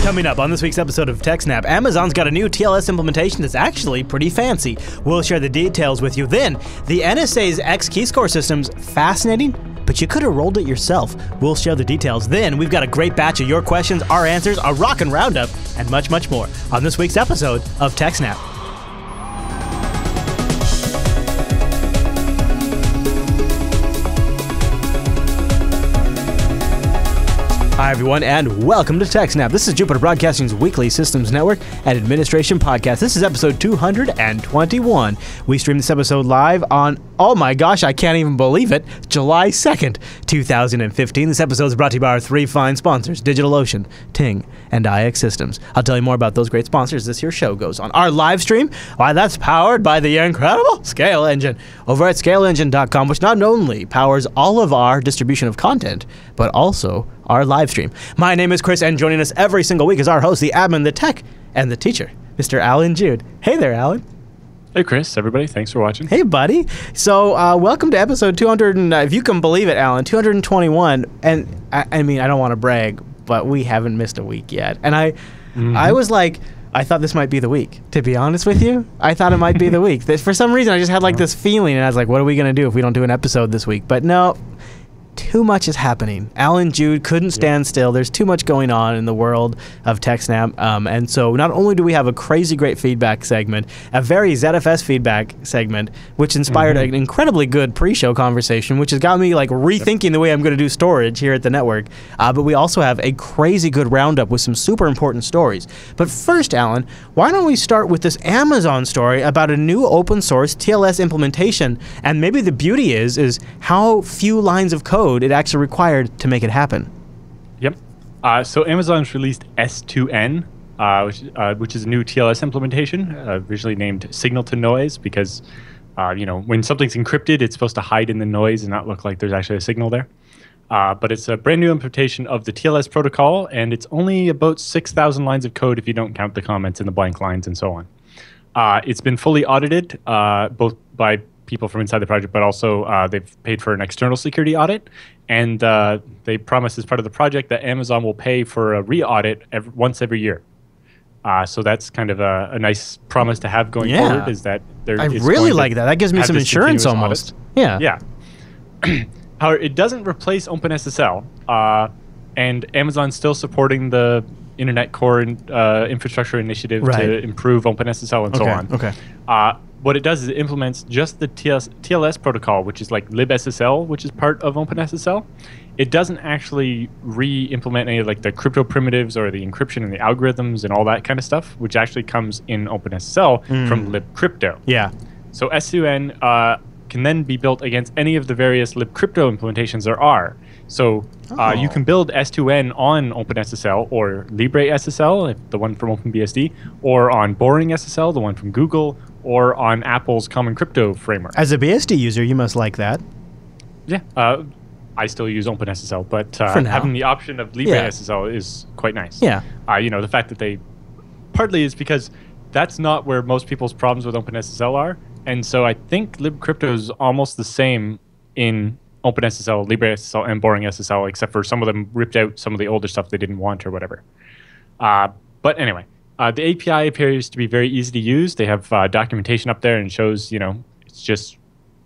Coming up on this week's episode of TechSNAP, Amazon's got a new TLS implementation that's actually pretty fancy. We'll share the details with you. Then, the NSA's X key score system's fascinating, but you could have rolled it yourself. We'll share the details. Then, we've got a great batch of your questions, our answers, a rockin' roundup, and much, much more on this week's episode of TechSNAP. Hi everyone, and welcome to TechSNAP. This is Jupiter Broadcasting's weekly systems network and administration podcast. This is episode 221. We stream this episode live on, oh my gosh, I can't even believe it, July 2nd, 2015. This episode is brought to you by our three fine sponsors, DigitalOcean, Ting, and IX Systems. I'll tell you more about those great sponsors as this here show goes on. Our live stream, why, that's powered by the incredible Scale Engine over at scaleengine.com, which not only powers all of our distribution of content, but also our live stream. My name is Chris, and joining us every single week is our host, the admin, the tech, and the teacher, Mr. Allan Jude. Hey there, Allan. Hey, Chris, everybody. Thanks for watching. Hey, buddy. So, welcome to episode 200, and if you can believe it, Allan, 221. And I mean, I don't want to brag, but we haven't missed a week yet. And I was like, I thought this might be the week. To be honest with you, I thought it might be the week. For some reason, I just had like this feeling, and I was like, what are we going to do if we don't do an episode this week? But no. Too much is happening. Allan Jude couldn't stand still. There's too much going on in the world of TechSNAP. And so not only do we have a crazy great feedback segment, a very ZFS feedback segment, which inspired an incredibly good pre-show conversation, which has got me like rethinking the way I'm going to do storage here at the network. But we also have a crazy good roundup with some super important stories. But first, Allan, why don't we start with this Amazon story about a new open source TLS implementation? And maybe the beauty is how few lines of code it actually required to make it happen. Yep. So Amazon's released S2N, which is a new TLS implementation, originally named Signal to Noise, because when something's encrypted, it's supposed to hide in the noise and not look like there's actually a signal there. But it's a brand new implementation of the TLS protocol, and it's only about 6,000 lines of code if you don't count the comments and the blank lines and so on. It's been fully audited, both by people from inside the project, but also they've paid for an external security audit, and they promise as part of the project that Amazon will pay for a re-audit once every year. So that's kind of a nice promise to have going forward. Is that I really like that. That gives me some insurance almost. Audit. Yeah. However, it doesn't replace OpenSSL, and Amazon's still supporting the Internet Core Infrastructure Initiative to improve OpenSSL and so on. Okay. What it does is it implements just the TLS protocol, which is like libSSL, which is part of OpenSSL. It doesn't actually re-implement any of like the crypto primitives or the encryption and the algorithms and all that kind of stuff, which actually comes in OpenSSL from libcrypto. Yeah. So S2N can then be built against any of the various libcrypto implementations there are. So you can build S2N on OpenSSL or LibreSSL, the one from OpenBSD, or on Boring SSL, the one from Google, or on Apple's Common Crypto framework. As a BSD user, you must like that. Yeah, I still use OpenSSL, but having the option of LibreSSL is quite nice. Yeah. The fact that they partly is because that's not where most people's problems with OpenSSL are, and so I think libcrypto is almost the same in OpenSSL, LibreSSL, and Boring SSL, except for some of them ripped out some of the older stuff they didn't want or whatever. But anyway. The API appears to be very easy to use. They have documentation up there and shows, it's just,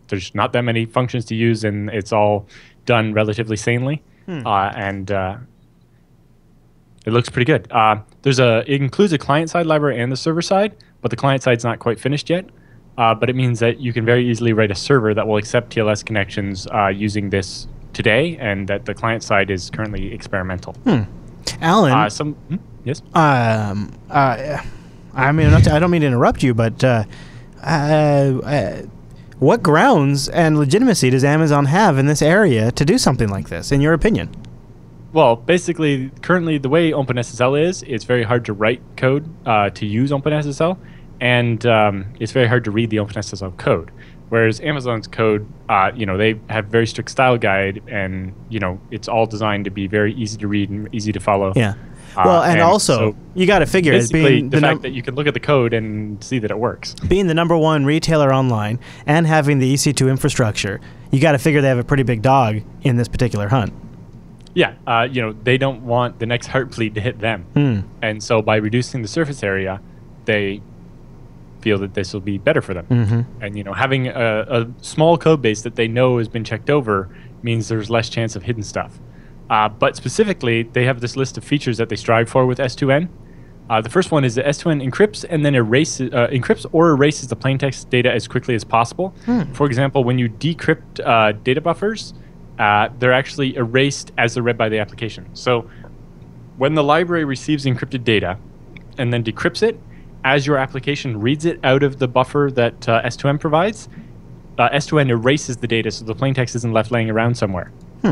there's not that many functions to use, and it's all done relatively sanely. And it looks pretty good. It includes a client-side library and the server side, but the client side's not quite finished yet. But it means that you can very easily write a server that will accept TLS connections using this today, and that the client side is currently experimental. Allan, yes. I mean, I don't mean to interrupt you, but what grounds and legitimacy does Amazon have in this area to do something like this, in your opinion? Well, basically, currently the way OpenSSL is, it's very hard to write code to use OpenSSL, and it's very hard to read the OpenSSL code. Whereas Amazon's code, they have very strict style guide, and it's all designed to be very easy to read and easy to follow. Yeah. Well, and also, you got to figure it being the fact that you can look at the code and see that it works. Being the #1 retailer online and having the EC2 infrastructure, you got to figure they have a pretty big dog in this particular hunt. Yeah, they don't want the next heartbleed to hit them. And so by reducing the surface area, they feel that this will be better for them. And, having a small code base that they know has been checked over means there's less chance of hidden stuff. But specifically, they have this list of features that they strive for with S2N. The first one is that S2N encrypts and then encrypts or erases the plaintext data as quickly as possible. For example, when you decrypt data buffers, they're actually erased as they're read by the application. So when the library receives encrypted data and then decrypts it, as your application reads it out of the buffer that S2N provides, S2N erases the data so the plaintext isn't left laying around somewhere.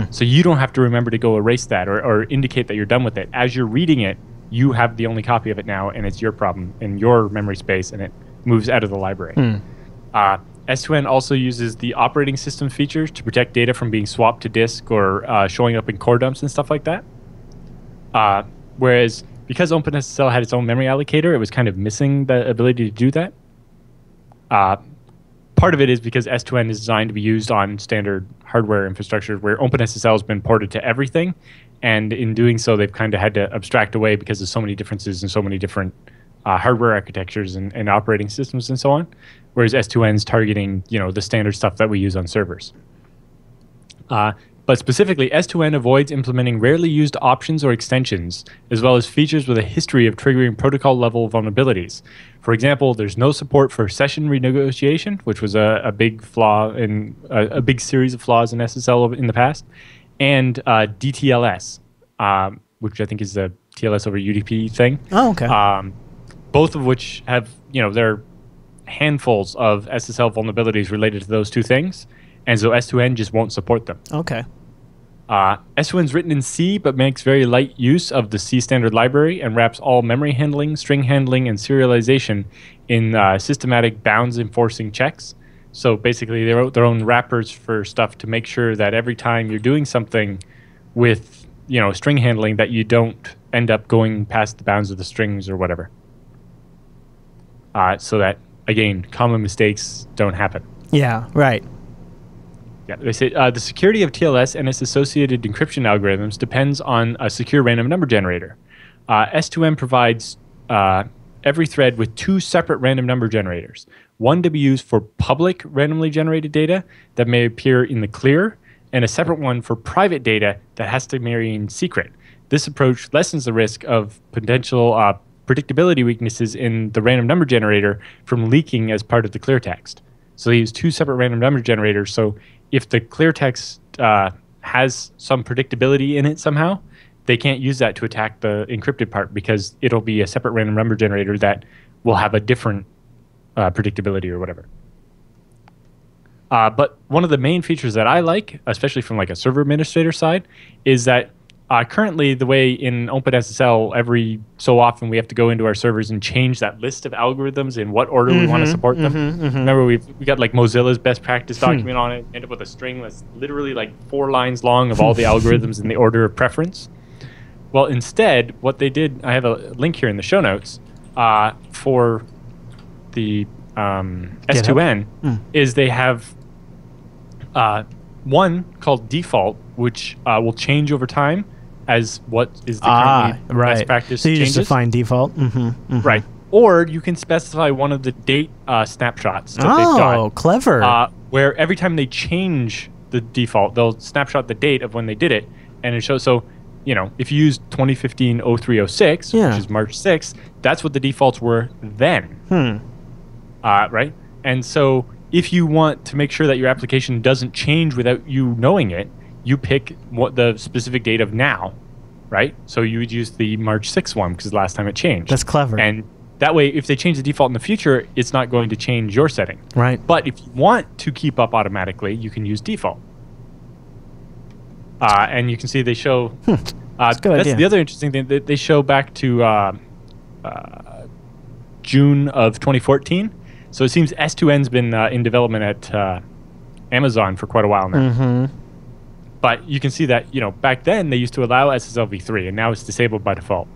So you don't have to remember to go erase that or indicate that you're done with it. As you're reading it, you have the only copy of it now, and it's your problem in your memory space, and it moves out of the library. S2N also uses the operating system features to protect data from being swapped to disk or showing up in core dumps and stuff like that. Whereas because OpenSSL had its own memory allocator, it was kind of missing the ability to do that. Part of it is because S2N is designed to be used on standard hardware infrastructure where OpenSSL has been ported to everything. And in doing so, they've kind of had to abstract away because there's so many differences and so many different hardware architectures and operating systems and so on. Whereas S2N is targeting, the standard stuff that we use on servers. But specifically, S2N avoids implementing rarely used options or extensions, as well as features with a history of triggering protocol-level vulnerabilities. For example, there's no support for session renegotiation, which was a big flaw in a big series of flaws in SSL in the past, and DTLS, which I think is the TLS over UDP thing. Oh, okay. Both of which have, they're handfuls of SSL vulnerabilities related to those two things, and so S2N just won't support them. Okay. S2N is written in C, but makes very light use of the C standard library and wraps all memory handling, string handling, and serialization in systematic bounds enforcing checks. So basically, they wrote their own wrappers for stuff to make sure that every time you're doing something with, string handling, that you don't end up going past the bounds of the strings or whatever. So that, again, common mistakes don't happen. Yeah, right. Yeah, they say the security of TLS and its associated encryption algorithms depends on a secure random number generator. S2N provides every thread with two separate random number generators. One to be used for public randomly generated data that may appear in the clear, and a separate one for private data that has to remain secret. This approach lessens the risk of potential predictability weaknesses in the random number generator from leaking as part of the clear text. So they use two separate random number generators, so if the clear text has some predictability in it somehow, they can't use that to attack the encrypted part because it'll be a separate random number generator that will have a different predictability or whatever. But one of the main features that I like, especially from like a server administrator side, is that currently the way in OpenSSL, every so often we have to go into our servers and change that list of algorithms in what order we want to support them. Remember, we got like Mozilla's best practice document on it, end up with a string that's literally like 4 lines long of all the algorithms in the order of preference. Well, instead, what they did, I have a link here in the show notes for the S2N, is they have one called default, which will change over time as what is the currently best practice so you changes. just define default. Right. Or you can specify one of the date snapshots that they've got. Oh, clever. Where every time they change the default, they'll snapshot the date of when they did it, and it shows. So, if you use 2015-03-06, which is March 6th, that's what the defaults were then. Right? And so if you want to make sure that your application doesn't change without you knowing it, you pick what the specific date of now, right? So you would use the March 6th one because the last time it changed. That's clever. And that way, if they change the default in the future, it's not going to change your setting. Right. But if you want to keep up automatically, you can use default. And you can see they show... that's the other interesting thing. They show back to June of 2014. So it seems S2N's been in development at Amazon for quite a while now. But you can see that, back then they used to allow SSL v3, and now it's disabled by default.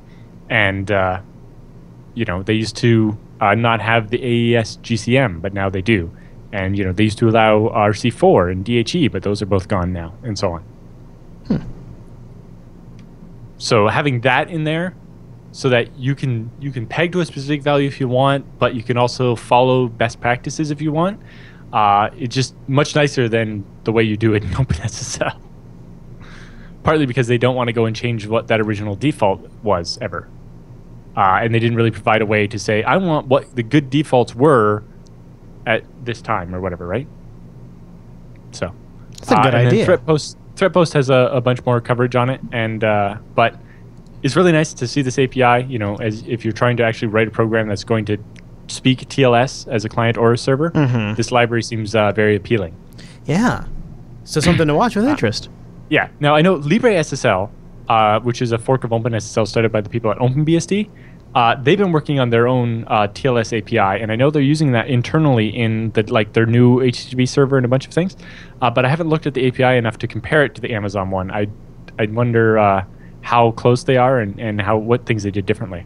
And, they used to not have the AES GCM, but now they do. And, they used to allow RC4 and DHE, but those are both gone now, and so on. So having that in there, so that you can peg to a specific value if you want, but you can also follow best practices if you want. It's just much nicer than the way you do it in OpenSSL. Partly because they don't want to go and change what that original default was ever. And they didn't really provide a way to say, I want what the good defaults were at this time or whatever, right? So that's a good idea. Threatpost has a bunch more coverage on it, and but it's really nice to see this API, as if you're trying to actually write a program that's going to speak TLS as a client or a server. This library seems very appealing. Yeah. So something to watch with interest. Yeah. Now, I know LibreSSL, which is a fork of OpenSSL started by the people at OpenBSD, they've been working on their own TLS API, and I know they're using that internally in their new HTTP server and a bunch of things. But I haven't looked at the API enough to compare it to the Amazon one. I'd wonder how close they are and what things they did differently.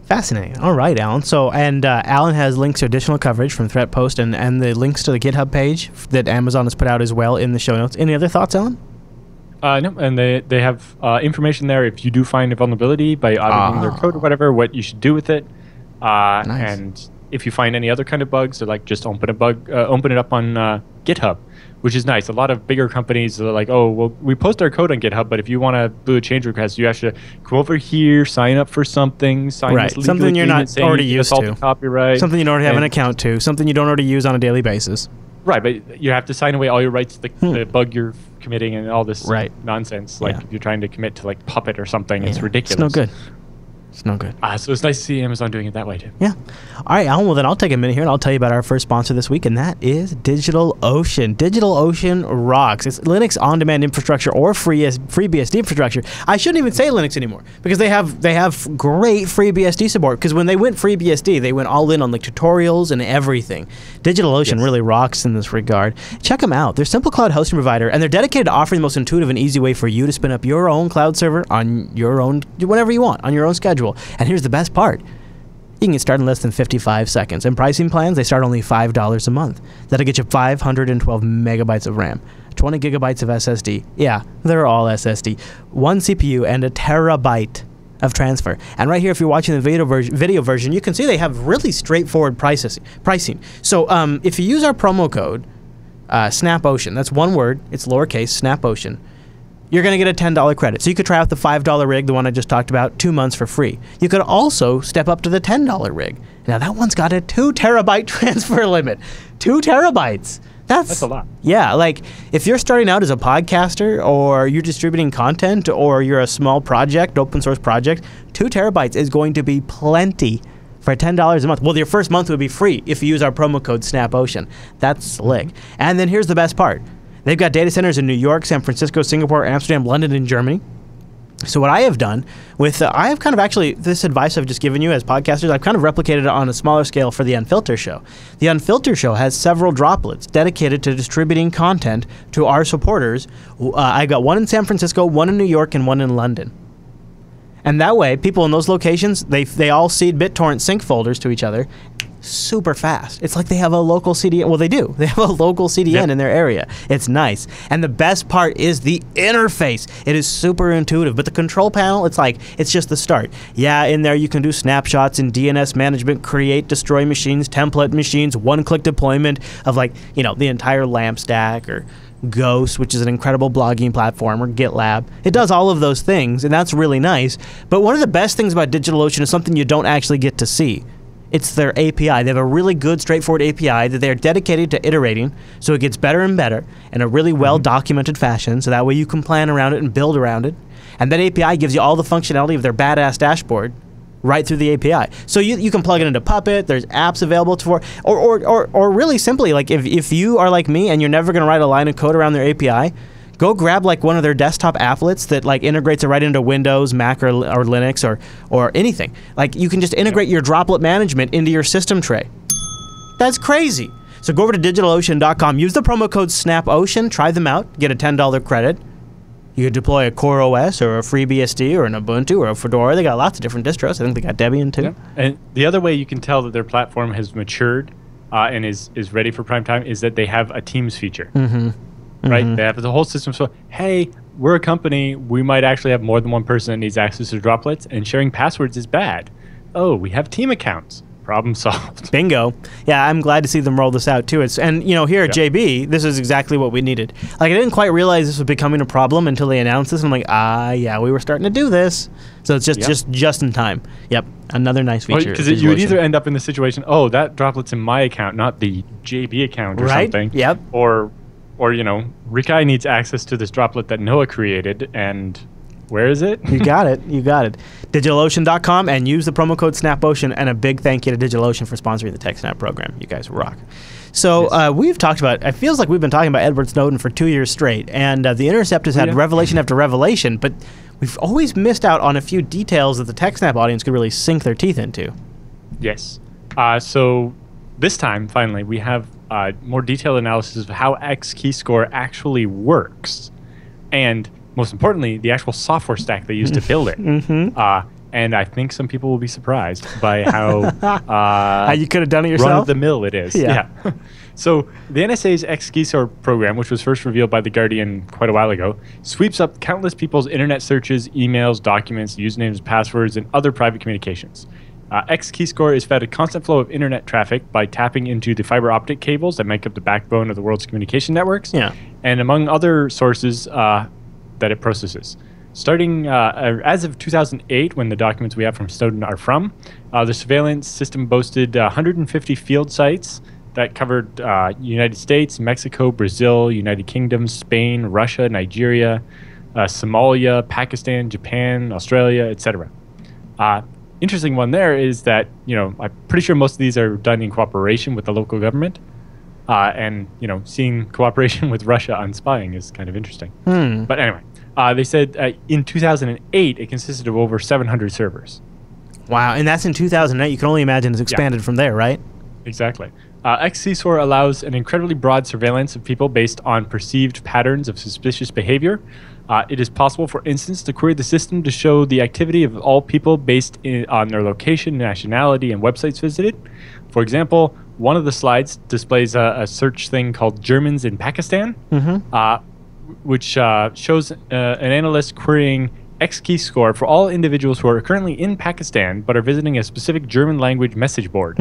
Fascinating. All right, Allan. So, and Allan has links to additional coverage from Threatpost and the links to the GitHub page that Amazon has put out as well in the show notes. Any other thoughts, Allan? No, and they have information there if you do find a vulnerability by auditing their code or whatever, what you should do with it. Nice. And if you find any other kind of bugs, they're just open it up on GitHub, which is nice. A lot of bigger companies are like, oh, well, we post our code on GitHub, but if you want to do a change request, you have to come over here, sign up for something, sign this legal something you're not already used to. Copyright. Something you don't already have an account to. Something you don't already use on a daily basis. Right, but you have to sign away all your rights to the bug you're committing and all this nonsense. If you're trying to commit to Puppet or something, it's ridiculous. It's no good. It's no good. So it's nice to see Amazon doing it that way too. Yeah. All right, Allan. Well, then I'll take a minute here and I'll tell you about our first sponsor this week, and that is DigitalOcean. DigitalOcean rocks. It's Linux on-demand infrastructure or FreeBSD infrastructure. I shouldn't even say Linux anymore because they have great FreeBSD support. Because when they went FreeBSD, they went all in on tutorials and everything. DigitalOcean really rocks in this regard. Check them out. They're a simple cloud hosting provider, and they're dedicated to offering the most intuitive and easy way for you to spin up your own cloud server on your own, whenever you want, on your own schedule. And here's the best part. You can get started in less than 55 seconds. And pricing plans, they start only $5 a month. That'll get you 512 megabytes of RAM, 20 gigabytes of SSD. Yeah, they're all SSD. 1 CPU and a terabyte of transfer. And right here, if you're watching the video version, you can see they have really straightforward pricing. So if you use our promo code, SNAPOcean, that's one word, it's lowercase, SNAPOcean, you're going to get a $10 credit. So you could try out the $5 rig, the one I just talked about, 2 months for free. You could also step up to the $10 rig. Now, that one's got a 2 terabyte transfer limit. 2 terabytes. That's a lot. Yeah, if you're starting out as a podcaster or you're distributing content or you're a small project, open source project, 2 terabytes is going to be plenty for $10 a month. Well, your first month would be free if you use our promo code SNAPOcean. That's slick. And then here's the best part. They've got data centers in New York, San Francisco, Singapore, Amsterdam, London, and Germany. So what I have done with, I have kind of actually, this advice I've just given you as podcasters, I've kind of replicated it on a smaller scale for the Unfiltered Show. The Unfiltered Show has several droplets dedicated to distributing content to our supporters. I got one in San Francisco, one in New York, and one in London. And that way, people in those locations, they all seed BitTorrent sync folders to each other super fast. It's like they have a local CDN. Well, they do. They have a local CDN in their area. It's nice. And the best part is the interface. It is super intuitive. But the control panel, it's just the start. Yeah, in there you can do snapshots and DNS management, create, destroy machines, template machines, one-click deployment of the entire LAMP stack or Ghost, which is an incredible blogging platform, or GitLab. It does all of those things, and that's really nice. But one of the best things about DigitalOcean is something you don't actually get to see. It's their API. They have a really good, straightforward API that they're dedicated to iterating, so it gets better and better in a really well-documented fashion, so that way you can plan around it and build around it. And that API gives you all the functionality of their badass dashboard right through the API. So you can plug it into Puppet. There's apps available for, or really simply, if you are like me and you're never going to write a line of code around their API, go grab one of their desktop applets that integrates it right into Windows, Mac, or Linux, or anything. You can just integrate your droplet management into your system tray. That's crazy. So go over to DigitalOcean.com, use the promo code SNAPOcean, try them out, get a $10 credit. You could deploy a Core OS or a FreeBSD or an Ubuntu or a Fedora. They got lots of different distros. I think they got Debian too. Yeah. And the other way you can tell that their platform has matured and is ready for prime time is that they have a Teams feature. Right? They have the whole system. So, hey, we're a company. We might actually have more than one person that needs access to droplets, and sharing passwords is bad. Oh, we have team accounts. Problem solved. Bingo. Yeah, I'm glad to see them roll this out too. And here at JB, this is exactly what we needed. Like, I didn't quite realize this was becoming a problem until they announced this. And I'm like, yeah, we were starting to do this. So it's just in time. Yep, another nice feature. Because you would either end up in the situation, oh, that droplet's in my account, not the JB account or something. Yep. Or Rikai needs access to this droplet that Noah created, and where is it? You got it. DigitalOcean.com, and use the promo code SNAPOcean, and a big thank you to DigitalOcean for sponsoring the TechSNAP program. You guys rock. So we've talked about, it feels like we've been talking about Edward Snowden for 2 years straight, and The Intercept has had revelation after revelation, but we've always missed out on a few details that the TechSNAP audience could really sink their teeth into. Yes. So this time, finally, we have more detailed analysis of how X keyscore actually works, and most importantly, the actual software stack they use to build it. And I think some people will be surprised by how you could have done it yourself. Run-of-the-mill it is. Yeah. So the NSA's X keyscore program, which was first revealed by The Guardian quite a while ago, sweeps up countless people's internet searches, emails, documents, usernames, passwords, and other private communications. X keyscore is fed a constant flow of internet traffic by tapping into the fiber optic cables that make up the backbone of the world's communication networks. Yeah. And among other sources that it processes. Starting as of 2008, when the documents we have from Snowden are from, the surveillance system boasted 150 field sites that covered United States, Mexico, Brazil, United Kingdom, Spain, Russia, Nigeria, Somalia, Pakistan, Japan, Australia, etc. Interesting one there is that, I'm pretty sure most of these are done in cooperation with the local government. And, seeing cooperation with Russia on spying is kind of interesting. But anyway, they said in 2008, it consisted of over 700 servers. Wow, and that's in 2008. You can only imagine it's expanded from there, right? Exactly. XCSOR allows an incredibly broad surveillance of people based on perceived patterns of suspicious behavior. It is possible, for instance, to query the system to show the activity of all people based on their location, nationality, and websites visited. For example, one of the slides displays a search thing called Germans in Pakistan, which shows an analyst querying X keyscore for all individuals who are currently in Pakistan but are visiting a specific German language message board.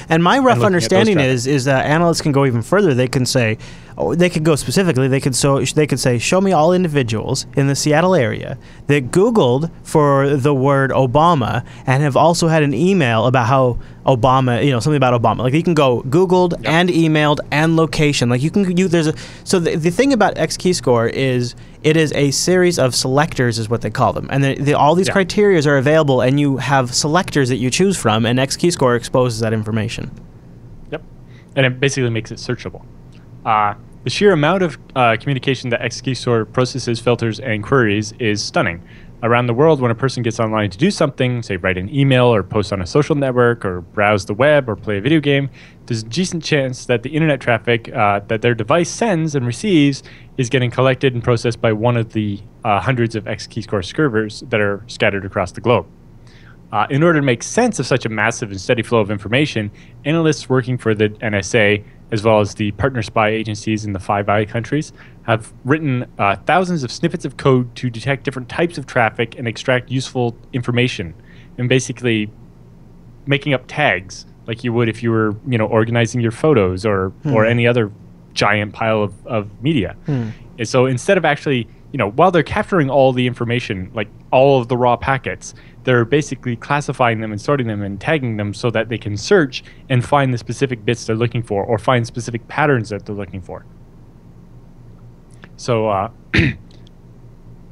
And my rough understanding is that analysts can go even further. They can say, they could go specifically. They could say, show me all individuals in the Seattle area that Googled for the word Obama and have also had an email about how Obama, something about Obama. Like, you can go Googled and emailed and location. Like, so the thing about X keyscore is it is a series of selectors, is what they call them, and all these criteria are available, and you have selectors that you choose from, and X keyscore exposes that information. Yep, and it basically makes it searchable. The sheer amount of communication that X keyscore processes, filters, and queries is stunning. Around the world, when a person gets online to do something, say write an email or post on a social network or browse the web or play a video game, there's a decent chance that the internet traffic that their device sends and receives is getting collected and processed by one of the hundreds of X keyscore servers that are scattered across the globe. In order to make sense of such a massive and steady flow of information, analysts working for the NSA, as well as the partner spy agencies in the Five Eyes countries, have written thousands of snippets of code to detect different types of traffic and extract useful information, and basically making up tags like you would if you were, organizing your photos or any other giant pile of media. And so instead of actually, while they're capturing all the information, like all of the raw packets, they're basically classifying them and sorting them and tagging them so that they can search and find the specific bits they're looking for or find specific patterns that they're looking for. So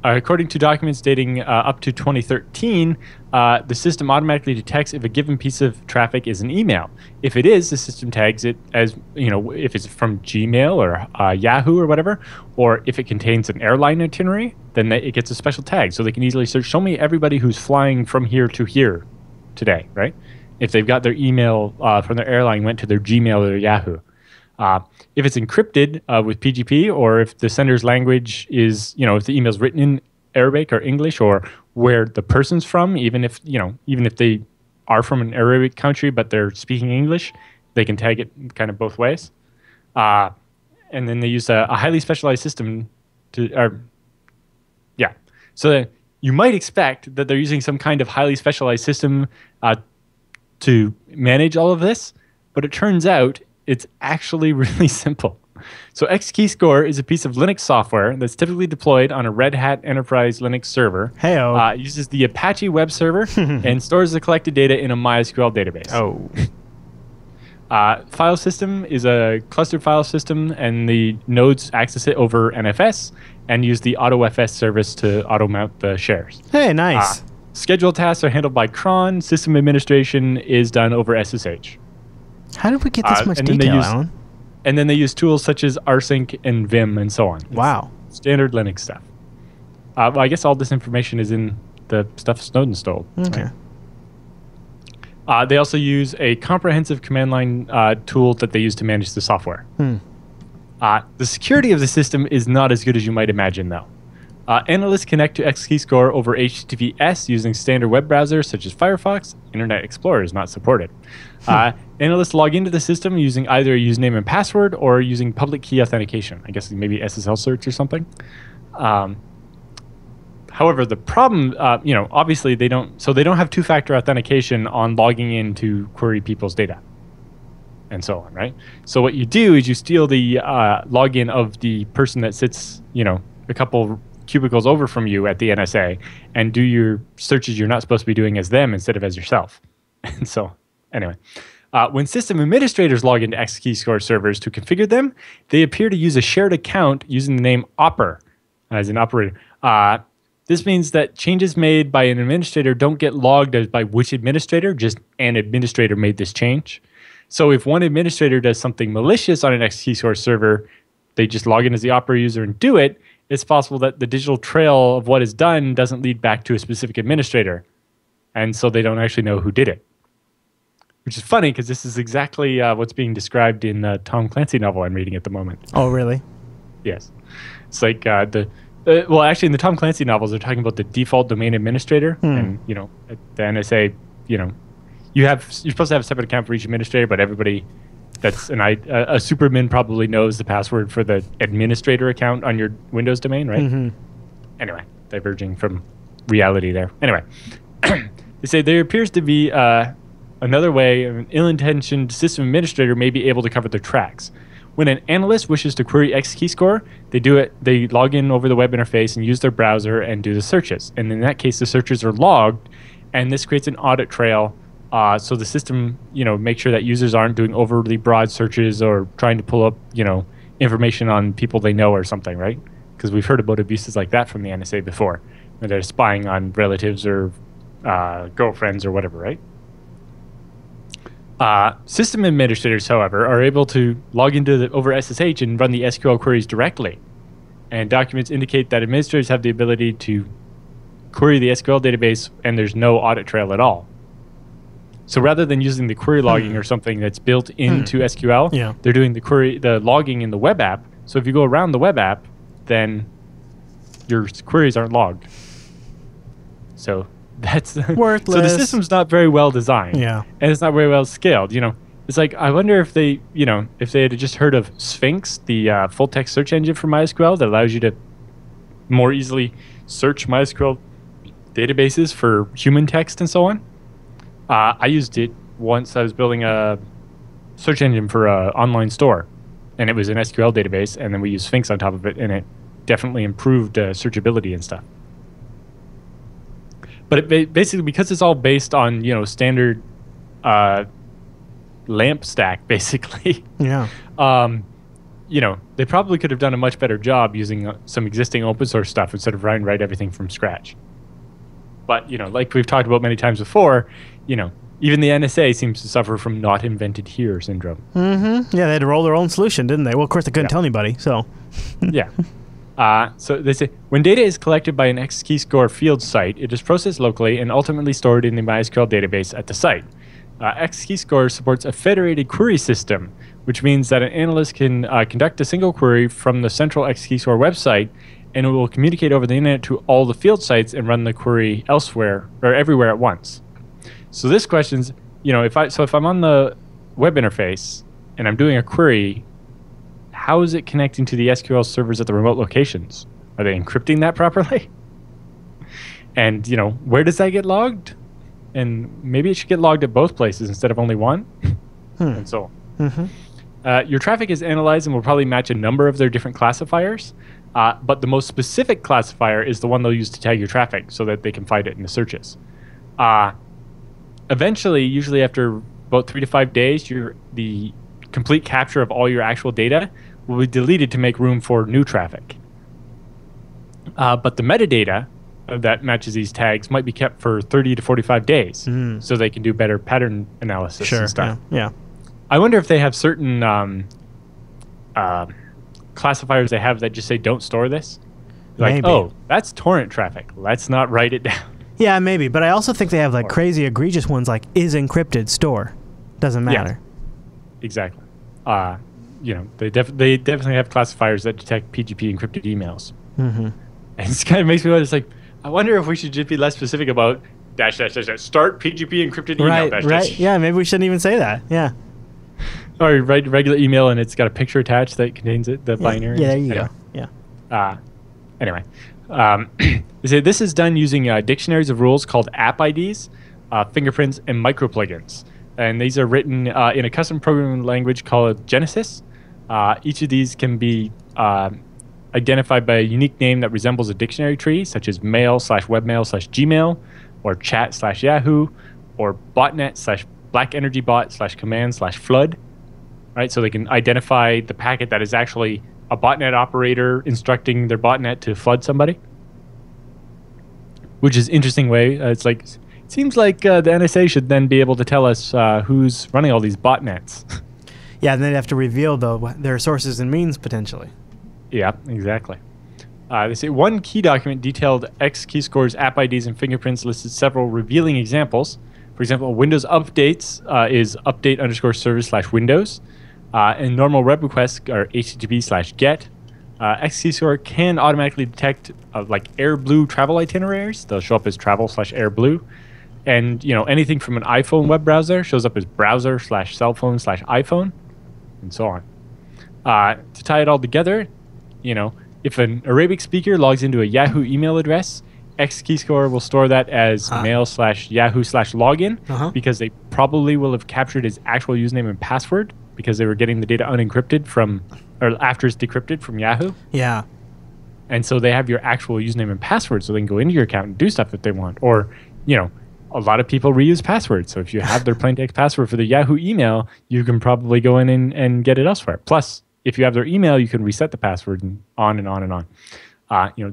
according to documents dating up to 2013, the system automatically detects if a given piece of traffic is an email. If it is, the system tags it as, if it's from Gmail or Yahoo or whatever, or if it contains an airline itinerary, then it gets a special tag. So they can easily search, show me everybody who's flying from here to here today, right? If they've got their email from their airline went to their Gmail or Yahoo. If it's encrypted with PGP, or if the sender's language is, if the email's written in Arabic or English, or where the person's from, even if they are from an Arabic country but they're speaking English, they can tag it kind of both ways. And then they use a highly specialized system to So that you might expect that they're using some kind of highly specialized system to manage all of this, but it turns out it's actually really simple. So XKeyscore is a piece of Linux software that's typically deployed on a Red Hat Enterprise Linux server. Hey-o. It uses the Apache web server and stores the collected data in a MySQL database. Oh. File system is a clustered file system, and the nodes access it over NFS and use the AutoFS service to auto-mount the shares. Hey, nice. Scheduled tasks are handled by cron. System administration is done over SSH. How did we get this much detail, Alan? And then they use tools such as rsync and Vim and so on. Wow. It's standard Linux stuff. Well, I guess all this information is in the stuff Snowden stole. Okay. Right? They also use a comprehensive command line tool that they use to manage the software. The security of the system is not as good as you might imagine, though. Analysts connect to XKeyscore over HTTPS using standard web browsers such as Firefox. Internet Explorer is not supported. Analysts log into the system using either a username and password or using public key authentication. I guess maybe SSL search or something. However, the problem, obviously they don't have two-factor authentication on logging in to query people's data and so on, right? So what you do is you steal the login of the person that sits, a couple cubicles over from you at the NSA and do your searches you're not supposed to be doing as them instead of as yourself. And so, anyway. When system administrators log into XKeyscore servers to configure them, they appear to use a shared account using the name Opper as an operator. This means that changes made by an administrator don't get logged as by which administrator, just an administrator made this change. So if one administrator does something malicious on an XKeyscore server, they just log in as the Opera user and do it, it's possible that the digital trail of what is done doesn't lead back to a specific administrator. And so they don't actually know who did it. Which is funny because this is exactly what's being described in the Tom Clancy novel I'm reading at the moment. Oh, really? Yes. It's like well, actually, in the Tom Clancy novels, they're talking about the default domain administrator. And, at the NSA, you're supposed to have a separate account for each administrator, but everybody that's a superman probably knows the password for the administrator account on your Windows domain, right? Mm-hmm. Anyway, diverging from reality there. Anyway, they say there appears to be another way an ill-intentioned system administrator may be able to cover their tracks. When an analyst wishes to query XKeyscore, they log in over the web interface and use their browser and do the searches. And in that case, the searches are logged, and this creates an audit trail. So the system, make sure that users aren't doing overly broad searches or trying to pull up, information on people they know or something, right? Because we've heard about abuses like that from the NSA before, where they're spying on relatives or girlfriends or whatever, right? System administrators, however, are able to log into over SSH and run the SQL queries directly. And documents indicate that administrators have the ability to query the SQL database and there's no audit trail at all. So rather than using the query logging or something that's built into SQL, they're doing the logging in the web app. So if you go around the web app, then your queries aren't logged. So that's worthless. So the system's not very well designed. Yeah. And it's not very well scaled. It's like, I wonder if they, if they had just heard of Sphinx, the full text search engine for MySQL that allows you to more easily search MySQL databases for human text and so on. I used it once. I was building a search engine for an online store, and it was an SQL database, and then we used Sphinx on top of it, and it definitely improved searchability and stuff. But it basically, because it's all based on standard LAMP stack, basically. Yeah. They probably could have done a much better job using some existing open source stuff instead of write everything from scratch. But like we've talked about many times before, even the NSA seems to suffer from not invented here syndrome. Mm-hmm. Yeah, they had to roll their own solution, didn't they? Well, of course, they couldn't tell anybody, so. Yeah. So they say, when data is collected by an XKeyscore field site, it is processed locally and ultimately stored in the MySQL database at the site. XKeyscore supports a federated query system, which means that an analyst can conduct a single query from the central XKeyscore website, and it will communicate over the internet to all the field sites and run the query elsewhere or everywhere at once. So this question's, if I'm on the web interface and I'm doing a query, how is it connecting to the SQL servers at the remote locations? Are they encrypting that properly? And, where does that get logged? And maybe it should get logged at both places instead of only one, and so on. Your traffic is analyzed and will probably match a number of their different classifiers, but the most specific classifier is the one they'll use to tag your traffic so that they can find it in the searches. Eventually, usually after about 3 to 5 days, the complete capture of all your actual data will be deleted to make room for new traffic. But the metadata that matches these tags might be kept for 30 to 45 days so they can do better pattern analysis and stuff. Yeah. I wonder if they have certain classifiers they have that just say don't store this. Like, maybe. Oh, that's torrent traffic. Let's not write it down. Yeah, maybe. But I also think they have like crazy egregious ones like is encrypted, store. Doesn't matter. Yeah, exactly. They definitely have classifiers that detect PGP encrypted emails. And it kind of makes me wonder, it's like, I wonder if we should just be less specific about -- start PGP encrypted email. Right. Yeah, maybe we shouldn't even say that. Yeah. Or write regular email and it's got a picture attached that contains the binary. Yeah, there you go. Yeah. Anyway, they say this is done using dictionaries of rules called app IDs, fingerprints, and micro plugins. And these are written in a custom programming language called Genesis. Each of these can be identified by a unique name that resembles a dictionary tree, such as mail/webmail/gmail, or chat/yahoo, or botnet/blackenergybot/command/flood. Right, so they can identify the packet that is actually a botnet operator instructing their botnet to flood somebody, which is an interesting way. It seems like the NSA should then be able to tell us who's running all these botnets. Yeah, and they'd have to reveal their sources and means potentially. Yeah, exactly. They say one key document detailed X keyscores, app IDs, and fingerprints listed several revealing examples. For example, Windows updates is update_service/Windows. And normal web requests are HTTP/GET. X keyscore can automatically detect like AirBlue travel itineraries. They'll show up as travel/AirBlue. And anything from an iPhone web browser shows up as browser/cellphone/iPhone, and so on. To tie it all together, if an Arabic speaker logs into a Yahoo email address, X keyscore will store that as mail/Yahoo/login because they probably will have captured his actual username and password because they were getting the data unencrypted or after it's decrypted from Yahoo. Yeah. And so they have your actual username and password so they can go into your account and do stuff if they want. Or, a lot of people reuse passwords. So if you have their plain text password for the Yahoo email, you can probably go in and get it elsewhere. Plus, if you have their email, you can reset the password and on and on and on.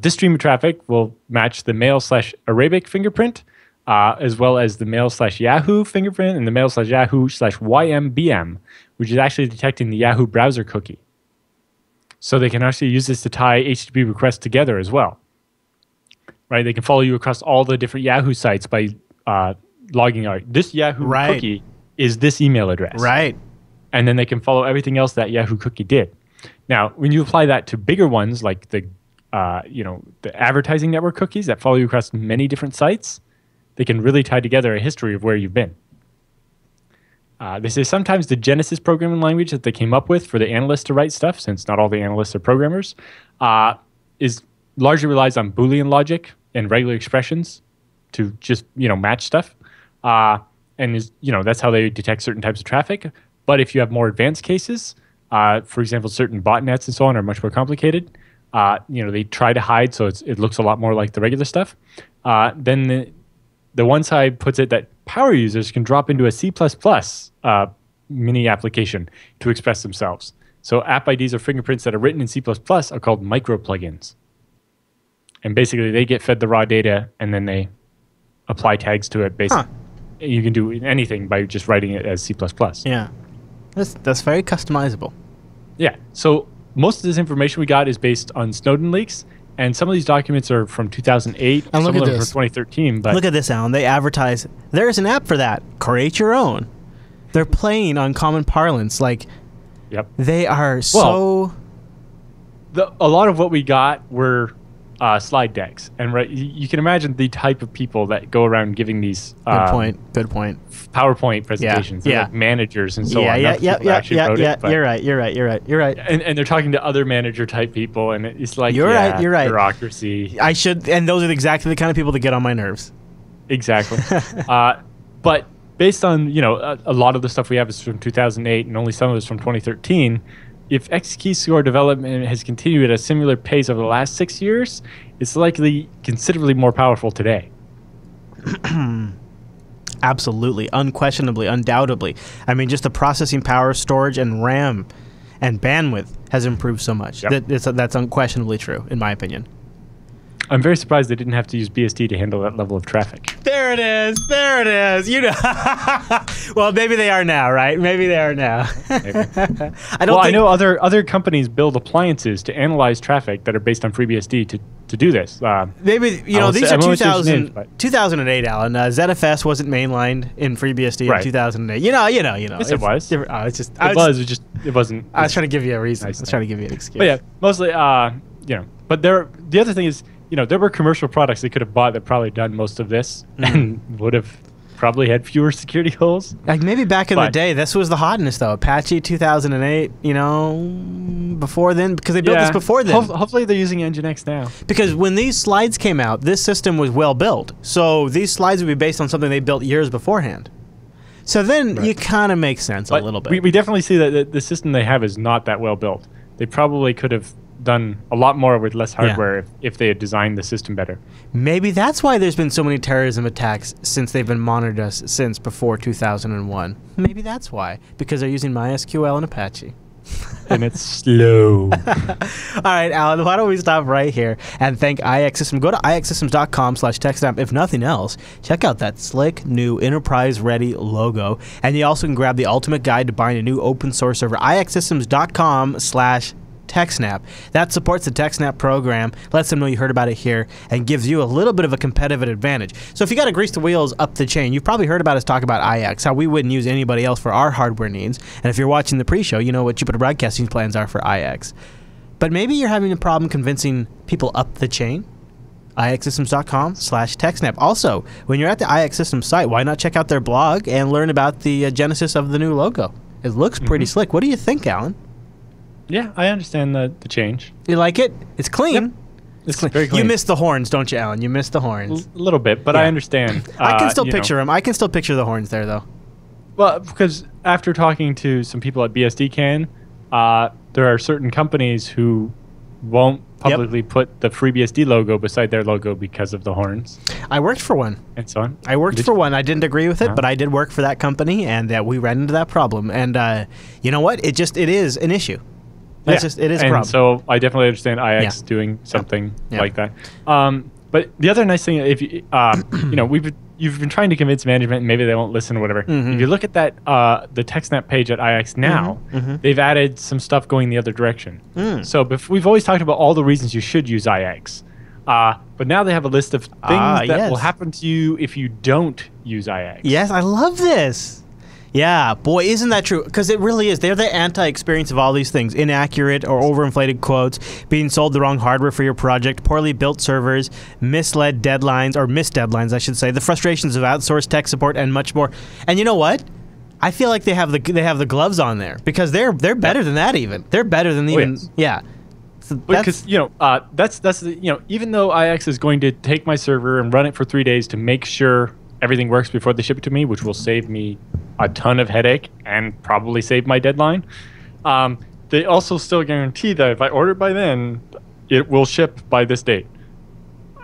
This stream of traffic will match the mail/Arabic fingerprint, as well as the mail/Yahoo fingerprint and the mail/Yahoo/YMBM, which is actually detecting the Yahoo browser cookie. So they can actually use this to tie HTTP requests together as well. Right? They can follow you across all the different Yahoo sites by logging out. This Yahoo cookie is this email address. Right. And then they can follow everything else that Yahoo cookie did. Now, when you apply that to bigger ones like the advertising network cookies that follow you across many different sites, they can really tie together a history of where you've been. They say sometimes the Genesis programming language that they came up with for the analysts to write stuff, since not all the analysts are programmers, largely relies on Boolean logic and regular expressions to just match stuff, and that's how they detect certain types of traffic. But if you have more advanced cases, for example, certain botnets and so on are much more complicated. They try to hide so it looks a lot more like the regular stuff. Then the one side puts it that power users can drop into a C++ mini application to express themselves. So app IDs or fingerprints that are written in C++ are called micro plugins. And basically they get fed the raw data and then they apply tags to it. Basically, you can do anything by just writing it as C++. Yeah. That's very customizable. Yeah. So most of this information we got is based on Snowden leaks. And some of these documents are from 2008. And some look of at them this. from 2013. But look at this, Alan. They advertise, there's an app for that. Create your own. They're playing on common parlance. Like, yep. They are so... a lot of what we got were slide decks, and you can imagine the type of people that go around giving these Good point. PowerPoint presentations. They're like managers and so on. Yeah. You're right. And they're talking to other manager type people, and it's like you're right. Bureaucracy. And those are exactly the kind of people that get on my nerves. Exactly. But based on a lot of the stuff we have is from 2008, and only some of it is from 2013. If X-key score development has continued at a similar pace over the last 6 years, it's likely considerably more powerful today. Absolutely, unquestionably, undoubtedly. I mean, just the processing power, storage, and RAM and bandwidth has improved so much. Yep. That's unquestionably true, in my opinion. I'm very surprised they didn't have to use BSD to handle that level of traffic. There it is. Well, maybe they are now, right? Maybe they are now. I know other companies build appliances to analyze traffic that are based on FreeBSD to do this. Maybe these are 2008, Alan. ZFS wasn't mainlined in FreeBSD in 2008. Yes, it was. It wasn't. I was trying to give you a reason. I was trying to give you an excuse. But yeah, mostly, But the other thing is, there were commercial products they could have bought that probably done most of this and would have probably had fewer security holes. Like maybe back in the day, this was the hotness though. Apache 2008, before then, because they built this before then. Hopefully they're using Nginx now. Because when these slides came out, this system was well built. So these slides would be based on something they built years beforehand. So then you kind of make sense a little bit. We definitely see that the system they have is not that well built. They probably could have done a lot more with less hardware if they had designed the system better. Maybe that's why there's been so many terrorism attacks since they've been monitored us since before 2001. Maybe that's why, because they're using MySQL and Apache. And it's slow. All right, Alan, why don't we stop right here and thank IX System. Go to ixsystems.com/TechSNAP. If nothing else, check out that slick, new, enterprise-ready logo. And you also can grab the ultimate guide to buying a new open source server, ixsystems.com/TechSNAP. That supports the TechSNAP program, lets them know you heard about it here, and gives you a little bit of a competitive advantage. So if you got to grease the wheels up the chain, you've probably heard about us talk about IX, how we wouldn't use anybody else for our hardware needs. And if you're watching the pre-show, you know what Jupiter Broadcasting's plans are for IX. But maybe you're having a problem convincing people up the chain. ixsystems.com/TechSNAP. Also, when you're at the IX Systems site, why not check out their blog and learn about the genesis of the new logo? It looks pretty slick. What do you think, Alan? Yeah, I understand the change. You like it? It's clean. Yep. It's very clean. You miss the horns, don't you, Alan? You miss the horns. A little bit, but I understand. I can still picture them. I can still picture the horns there, though. Well, because after talking to some people at BSDCan, there are certain companies who won't publicly put the FreeBSD logo beside their logo because of the horns. I worked for one. And so on. I worked for one. I didn't agree with it, but I did work for that company, and we ran into that problem. And you know what? It is an issue. It is a problem. And so I definitely understand IX doing something like that. But the other nice thing, if you, you've been trying to convince management, and maybe they won't listen or whatever. If you look at that, the TechSNAP page at IX now, they've added some stuff going the other direction. So we've always talked about all the reasons you should use IX. But now they have a list of things that will happen to you if you don't use IX. Yes, I love this. Yeah, boy, isn't that true? Because it really is. They're the anti-experience of all these things. Inaccurate or overinflated quotes, being sold the wrong hardware for your project, poorly built servers, misled deadlines, or missed deadlines, I should say, the frustrations of outsourced tech support, and much more. And you know what? I feel like they have the gloves on there, because they're better than that even. They're better than even, So because, even though IX is going to take my server and run it for 3 days to make sure everything works before they ship it to me, which will save me a ton of headache and probably save my deadline. They also still guarantee that if I order by then, it will ship by this date,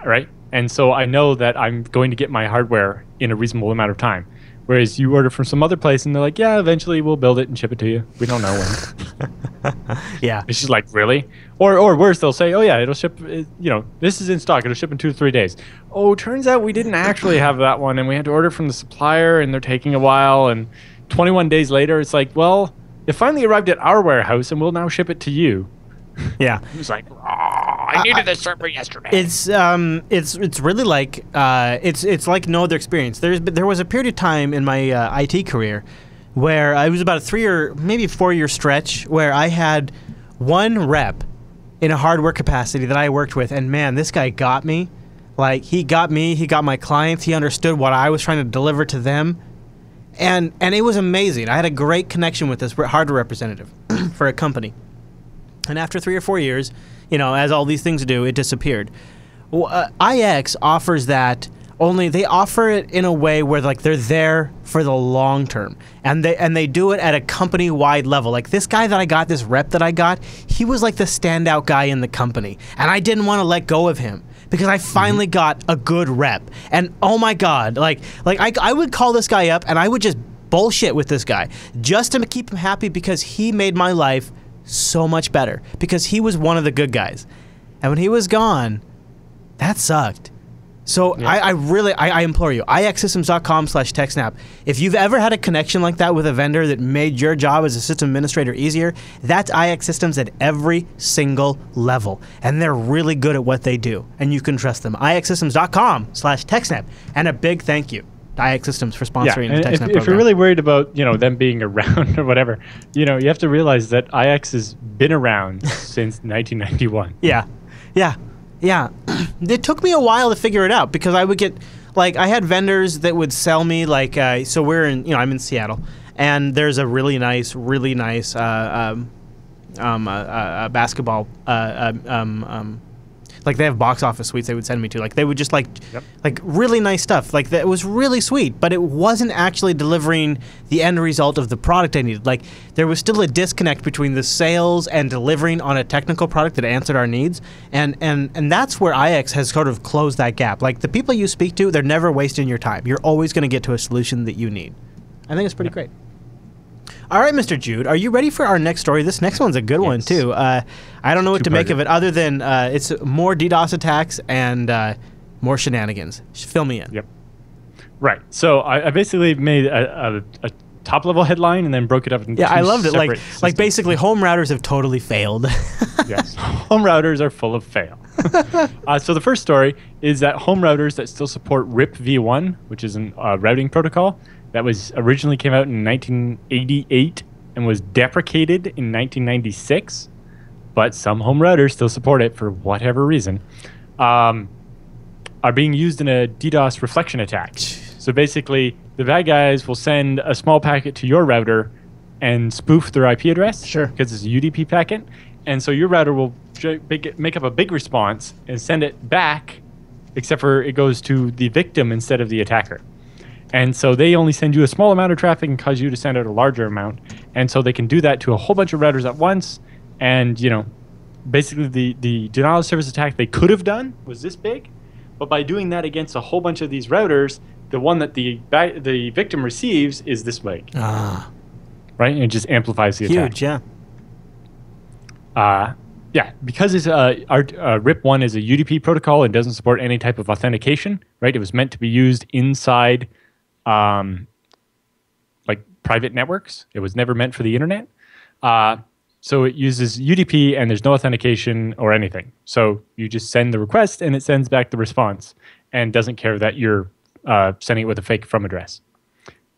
right? And so I know that I'm going to get my hardware in a reasonable amount of time. Whereas you order from some other place and they're like, yeah, eventually we'll build it and ship it to you. We don't know when. Yeah. It's just like, really? Or worse, they'll say, oh yeah, it'll ship, this is in stock. It'll ship in 2 to 3 days. Oh, turns out we didn't actually have that one and we had to order from the supplier and they're taking a while. And 21 days later, it's like, well, it finally arrived at our warehouse and we'll now ship it to you. Yeah. It's like, I needed this server yesterday. It's really like it's like no other experience. There was a period of time in my IT career where I was about a 3 or maybe 4 year stretch where I had one rep in a hardware capacity that I worked with, and man, this guy got me. Like, he got me, he got my clients, he understood what I was trying to deliver to them, and it was amazing. I had a great connection with this hardware representative for a company. And after 3 or 4 years, you know, as all these things do, it disappeared. Well, IX offers that, only they offer it in a way where, like, they're there for the long term, and they do it at a company-wide level. Like, this guy that I got, this rep that I got, he was like the standout guy in the company, and I didn't want to let go of him because I finally got a good rep. And oh my God, like I would call this guy up and I would just bullshit with this guy just to keep him happy, because he made my life so much better, because he was one of the good guys. And when he was gone, that sucked. So yeah. I implore you, ixsystems.com/TechSNAP. If you've ever had a connection like that with a vendor that made your job as a system administrator easier, that's IX Systems at every single level. And they're really good at what they do, and you can trust them. ixsystems.com/TechSNAP. And a big thank you to IX Systems for sponsoring the TechSNAP program. If you're really worried about, you know, them being around or whatever, you know, you have to realize that IX has been around since 1991. Yeah. It took me a while to figure it out, because I would get, like, I had vendors that would sell me, like, so we're in, you know, I'm in Seattle, and there's a really nice basketball, like, they have box office suites they would send me to. Like, they would just, like, like, really nice stuff. Like, it was really sweet, but it wasn't actually delivering the end result of the product I needed. Like, there was still a disconnect between the sales and delivering on a technical product that answered our needs. And that's where IX has sort of closed that gap. Like, the people you speak to, they're never wasting your time. You're always going to get to a solution that you need. I think it's pretty great. All right, Mr. Jude, are you ready for our next story? This next one's a good one, too. I don't know what to make of it, other than it's more DDoS attacks and more shenanigans. Fill me in. Yep. Right. So I basically made a top-level headline and then broke it up into two I loved it. Like basically, home routers have totally failed. Yes. Home routers are full of fail. So the first story is that home routers that still support RIP v1, which is a routing protocol, that was originally came out in 1988 and was deprecated in 1996, but some home routers still support it for whatever reason, are being used in a DDoS reflection attack. So basically, the bad guys will send a small packet to your router and spoof their IP address, because it's a UDP packet, and so your router will make up a big response and send it back, except for it goes to the victim instead of the attacker. And so they only send you a small amount of traffic and cause you to send out a larger amount. And so they can do that to a whole bunch of routers at once. And, you know, basically the denial of service attack they could have done was this big. But by doing that against a whole bunch of these routers, the one that the victim receives is this big. Right? And it just amplifies the attack. Huge, yeah. Yeah, because it's RIP1 is a UDP protocol and doesn't support any type of authentication, right? It was meant to be used inside like private networks. It was never meant for the internet. So it uses UDP and there's no authentication or anything. So you just send the request and it sends back the response and doesn't care that you're sending it with a fake from address.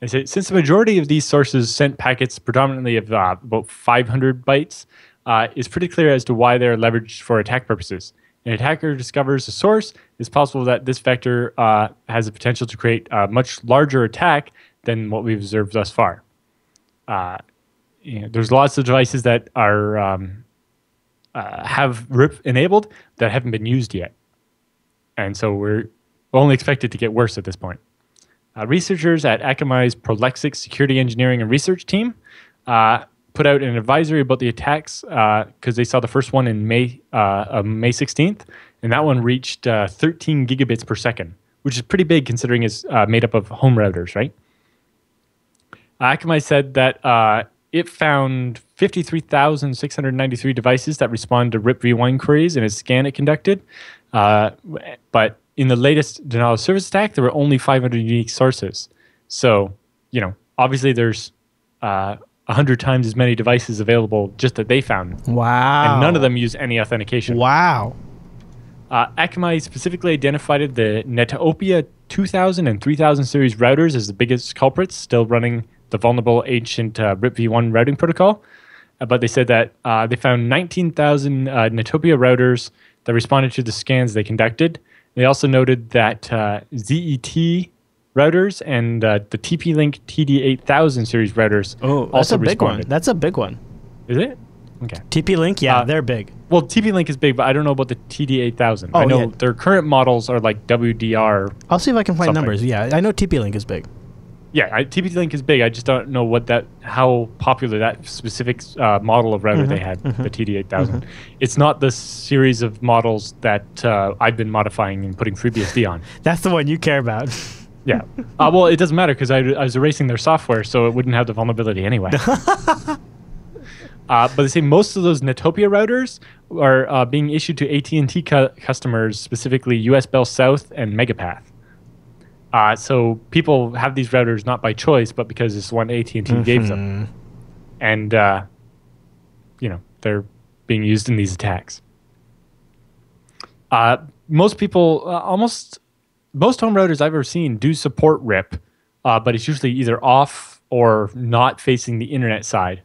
They say, since the majority of these sources sent packets predominantly of about 500 bytes, it's pretty clear as to why they're leveraged for attack purposes. An attacker discovers a source, it's possible that this vector has the potential to create a much larger attack than what we've observed thus far. You know, there's lots of devices that are have RIP enabled that haven't been used yet. And so we're only expected to get worse at this point. Researchers at Akamai's Prolexic Security Engineering and Research team put out an advisory about the attacks because they saw the first one in May 16th, and that one reached 13 gigabits per second, which is pretty big considering it's made up of home routers, right? Akamai said that it found 53,693 devices that respond to RIP v1 queries in a scan it conducted, but in the latest denial of service attack, there were only 500 unique sources. So, you know, obviously there's 100 times as many devices available just that they found. Wow. And none of them use any authentication. Wow. Akamai specifically identified the Netopia 2000 and 3000 series routers as the biggest culprits, still running the vulnerable ancient RIP v1 routing protocol. but they said that they found 19,000 Netopia routers that responded to the scans they conducted. They also noted that ZET routers and the TP-Link TD8000 series routers that's a big one. That's a big one. Is it? Okay. TP-Link, they're big. Well, TP-Link is big, but I don't know about the TD8000. I know their current models are like WDR. I'll see if I can find numbers. Yeah, I know TP-Link is big. Yeah, TP-Link is big. I just don't know how popular that specific model of router they had, the TD8000. It's not the series of models that I've been modifying and putting FreeBSD on. That's the one you care about. Yeah. Well, it doesn't matter because I was erasing their software, so it wouldn't have the vulnerability anyway. But they say most of those Netopia routers are being issued to AT&T customers, specifically US Bell South and Megapath. So people have these routers not by choice, but because it's one AT&T gave them. And, they're being used in these attacks. Most people, most home routers I've ever seen do support RIP, but it's usually either off or not facing the internet side.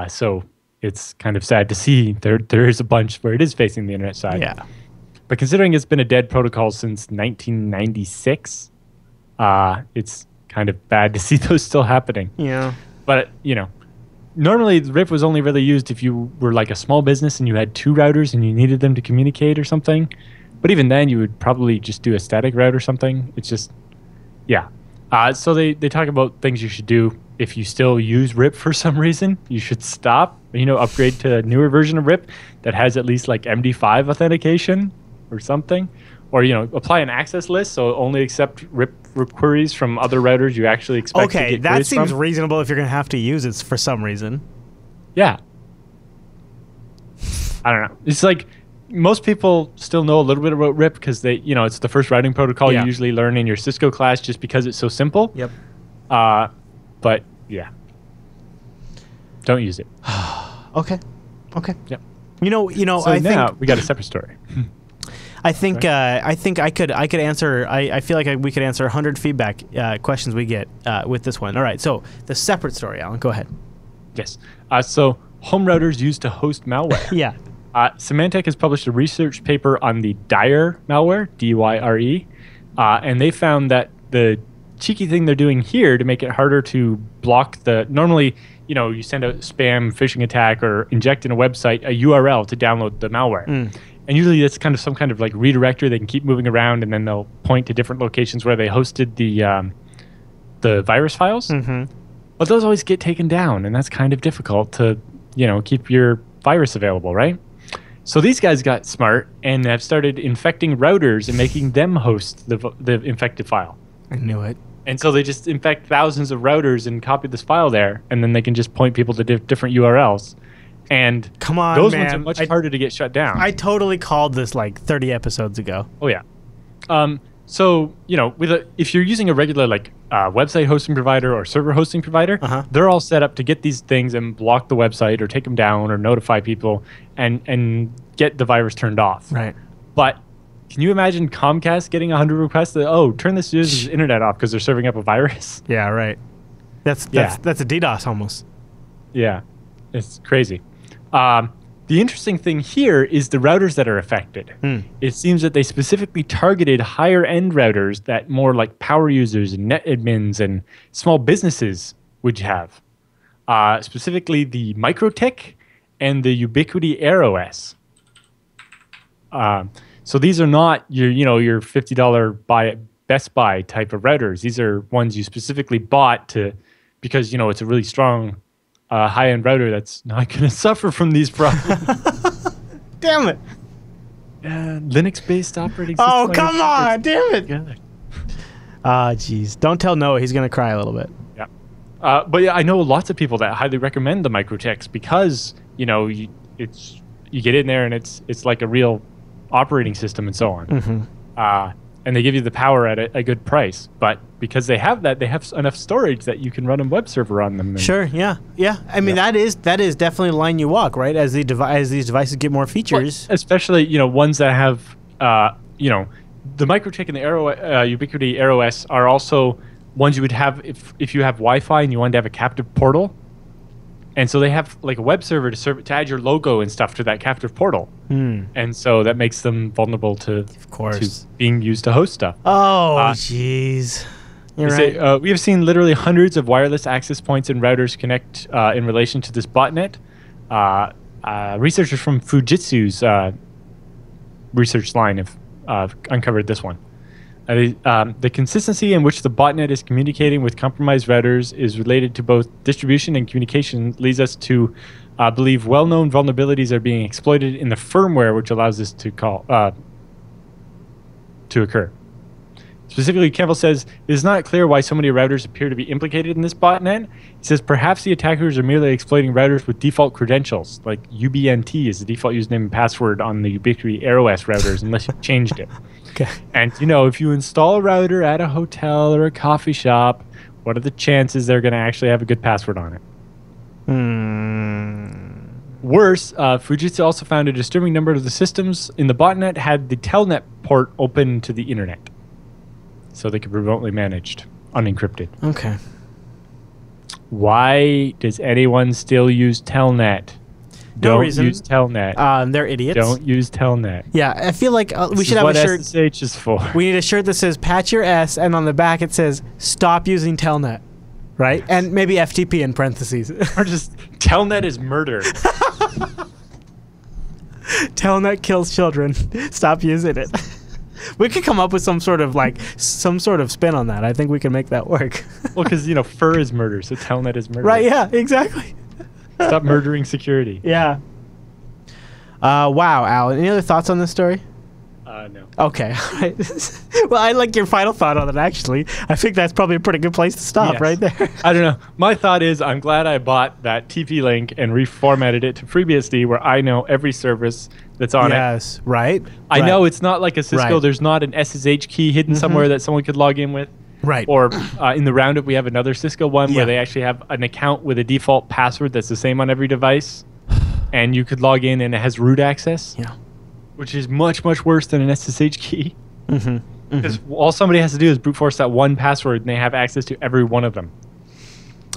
So it's kind of sad to see there is a bunch where it is facing the internet side. Yeah. But considering it's been a dead protocol since 1996, it's kind of bad to see those still happening. Yeah. But, normally RIP was only really used if you were like a small business and you had two routers and you needed them to communicate or something. But even then, you would probably just do a static route or something. It's just, yeah. So they talk about things you should do if you still use RIP for some reason. You should stop, upgrade to a newer version of RIP that has at least like MD5 authentication or something. Or, apply an access list so only accept RIP queries from other routers you actually expect to get queries that seems from. reasonable if you're going to have to use it for some reason. Yeah. I don't know. It's like most people still know a little bit about RIP because they, it's the first routing protocol you usually learn in your Cisco class just because it's so simple. Yep. But yeah, don't use it. Okay. Yep. So I think we got a separate story. I think I could answer. I feel like we could answer 100 feedback questions we get with this one. All right. So the separate story, Alan. Go ahead. Yes. So home routers used to host malware. Yeah. Symantec has published a research paper on the Dyre malware, D-Y-R-E, and they found that the cheeky thing they're doing here to make it harder to block normally, you send a spam phishing attack or inject in a website a URL to download the malware. And usually that's kind of some kind of like redirector. They can keep moving around and then they'll point to different locations where they hosted the virus files. But those always get taken down, and that's kind of difficult to, keep your virus available, right? So these guys got smart and have started infecting routers and making them host the infected file. I knew it. And so they just infect thousands of routers and copy this file there, and then they can just point people to different URLs. And come on, those man. ones are much harder to get shut down. I totally called this like 30 episodes ago. Oh, yeah. So, if you're using a regular website hosting provider or server hosting provider, they're all set up to get these things and block the website or take them down or notify people and get the virus turned off. Right. But can you imagine Comcast getting 100 requests that, turn this user's internet off because they're serving up a virus? Yeah, right. That's a DDoS almost. Yeah, it's crazy. The interesting thing here is the routers that are affected. It seems that they specifically targeted higher-end routers that more like power users and net admins and small businesses would have. Specifically the MikroTik and the Ubiquiti AirOS. So these are not your $50 buy at Best Buy type of routers. These are ones you specifically bought because it's a really strong high-end router that's not going to suffer from these problems. Damn it. Linux-based operating system. Oh, come on. Damn it. Jeez. Don't tell Noah. He's going to cry a little bit. Yeah. But yeah, I know lots of people that highly recommend the MikroTiks because, you get in there and it's like a real operating system and so on. And they give you the power at a good price. But because they have that, they have enough storage that you can run a web server on them. Sure, yeah. I mean, that is definitely the line you walk, right? As these devices get more features. Well, especially, ones that have, the MikroTik and the Ubiquiti AirOS are also ones you would have if you have Wi-Fi and you wanted to have a captive portal. And so they have like a web server to add your logo and stuff to that captive portal. And so that makes them vulnerable to being used to host stuff. Oh, jeez. You're right. We have seen literally hundreds of wireless access points and routers connect in relation to this botnet. Researchers from Fujitsu's research line have uncovered this one. The consistency in which the botnet is communicating with compromised routers is related to both distribution and communication, leads us to believe well-known vulnerabilities are being exploited in the firmware which allows this to occur. Specifically, Campbell says, it is not clear why so many routers appear to be implicated in this botnet. He says, perhaps the attackers are merely exploiting routers with default credentials, like UBNT is the default username and password on the Ubiquiti AirOS routers, unless you've changed it. Okay. And, you know, if you install a router at a hotel or a coffee shop, what are the chances they're going to actually have a good password on it? Worse, Fujitsu also found a disturbing number of the systems in the botnet had the Telnet port open to the internet, so they could be remotely managed, unencrypted. Okay. Why does anyone still use Telnet? Don't use Telnet. They're idiots. Don't use Telnet. Yeah, I feel like we should have a shirt. SSH is for. We need a shirt that says "Patch your S," and on the back it says "Stop using Telnet," right? And maybe FTP in parentheses. Or just Telnet is murder. Telnet kills children. Stop using it. We could come up with some sort of spin on that. I think we can make that work. Well, because fur is murder, so Telnet is murder. Right? Yeah. Exactly. Stop murdering security. Yeah. Wow, Alan. Any other thoughts on this story? No. Okay. Well, I like your final thought on it, actually. I think that's probably a pretty good place to stop right there. I don't know. My thought is I'm glad I bought that TP link and reformatted it to FreeBSD where I know every service that's on it. Yes, right. I know it's not like a Cisco. Right. There's not an SSH key hidden somewhere that someone could log in with. Right. Or in the Roundup, we have another Cisco one where they actually have an account with a default password that's the same on every device. And you could log in and it has root access. Yeah. Which is much, much worse than an SSH key. Because all somebody has to do is brute force that one password and they have access to every one of them.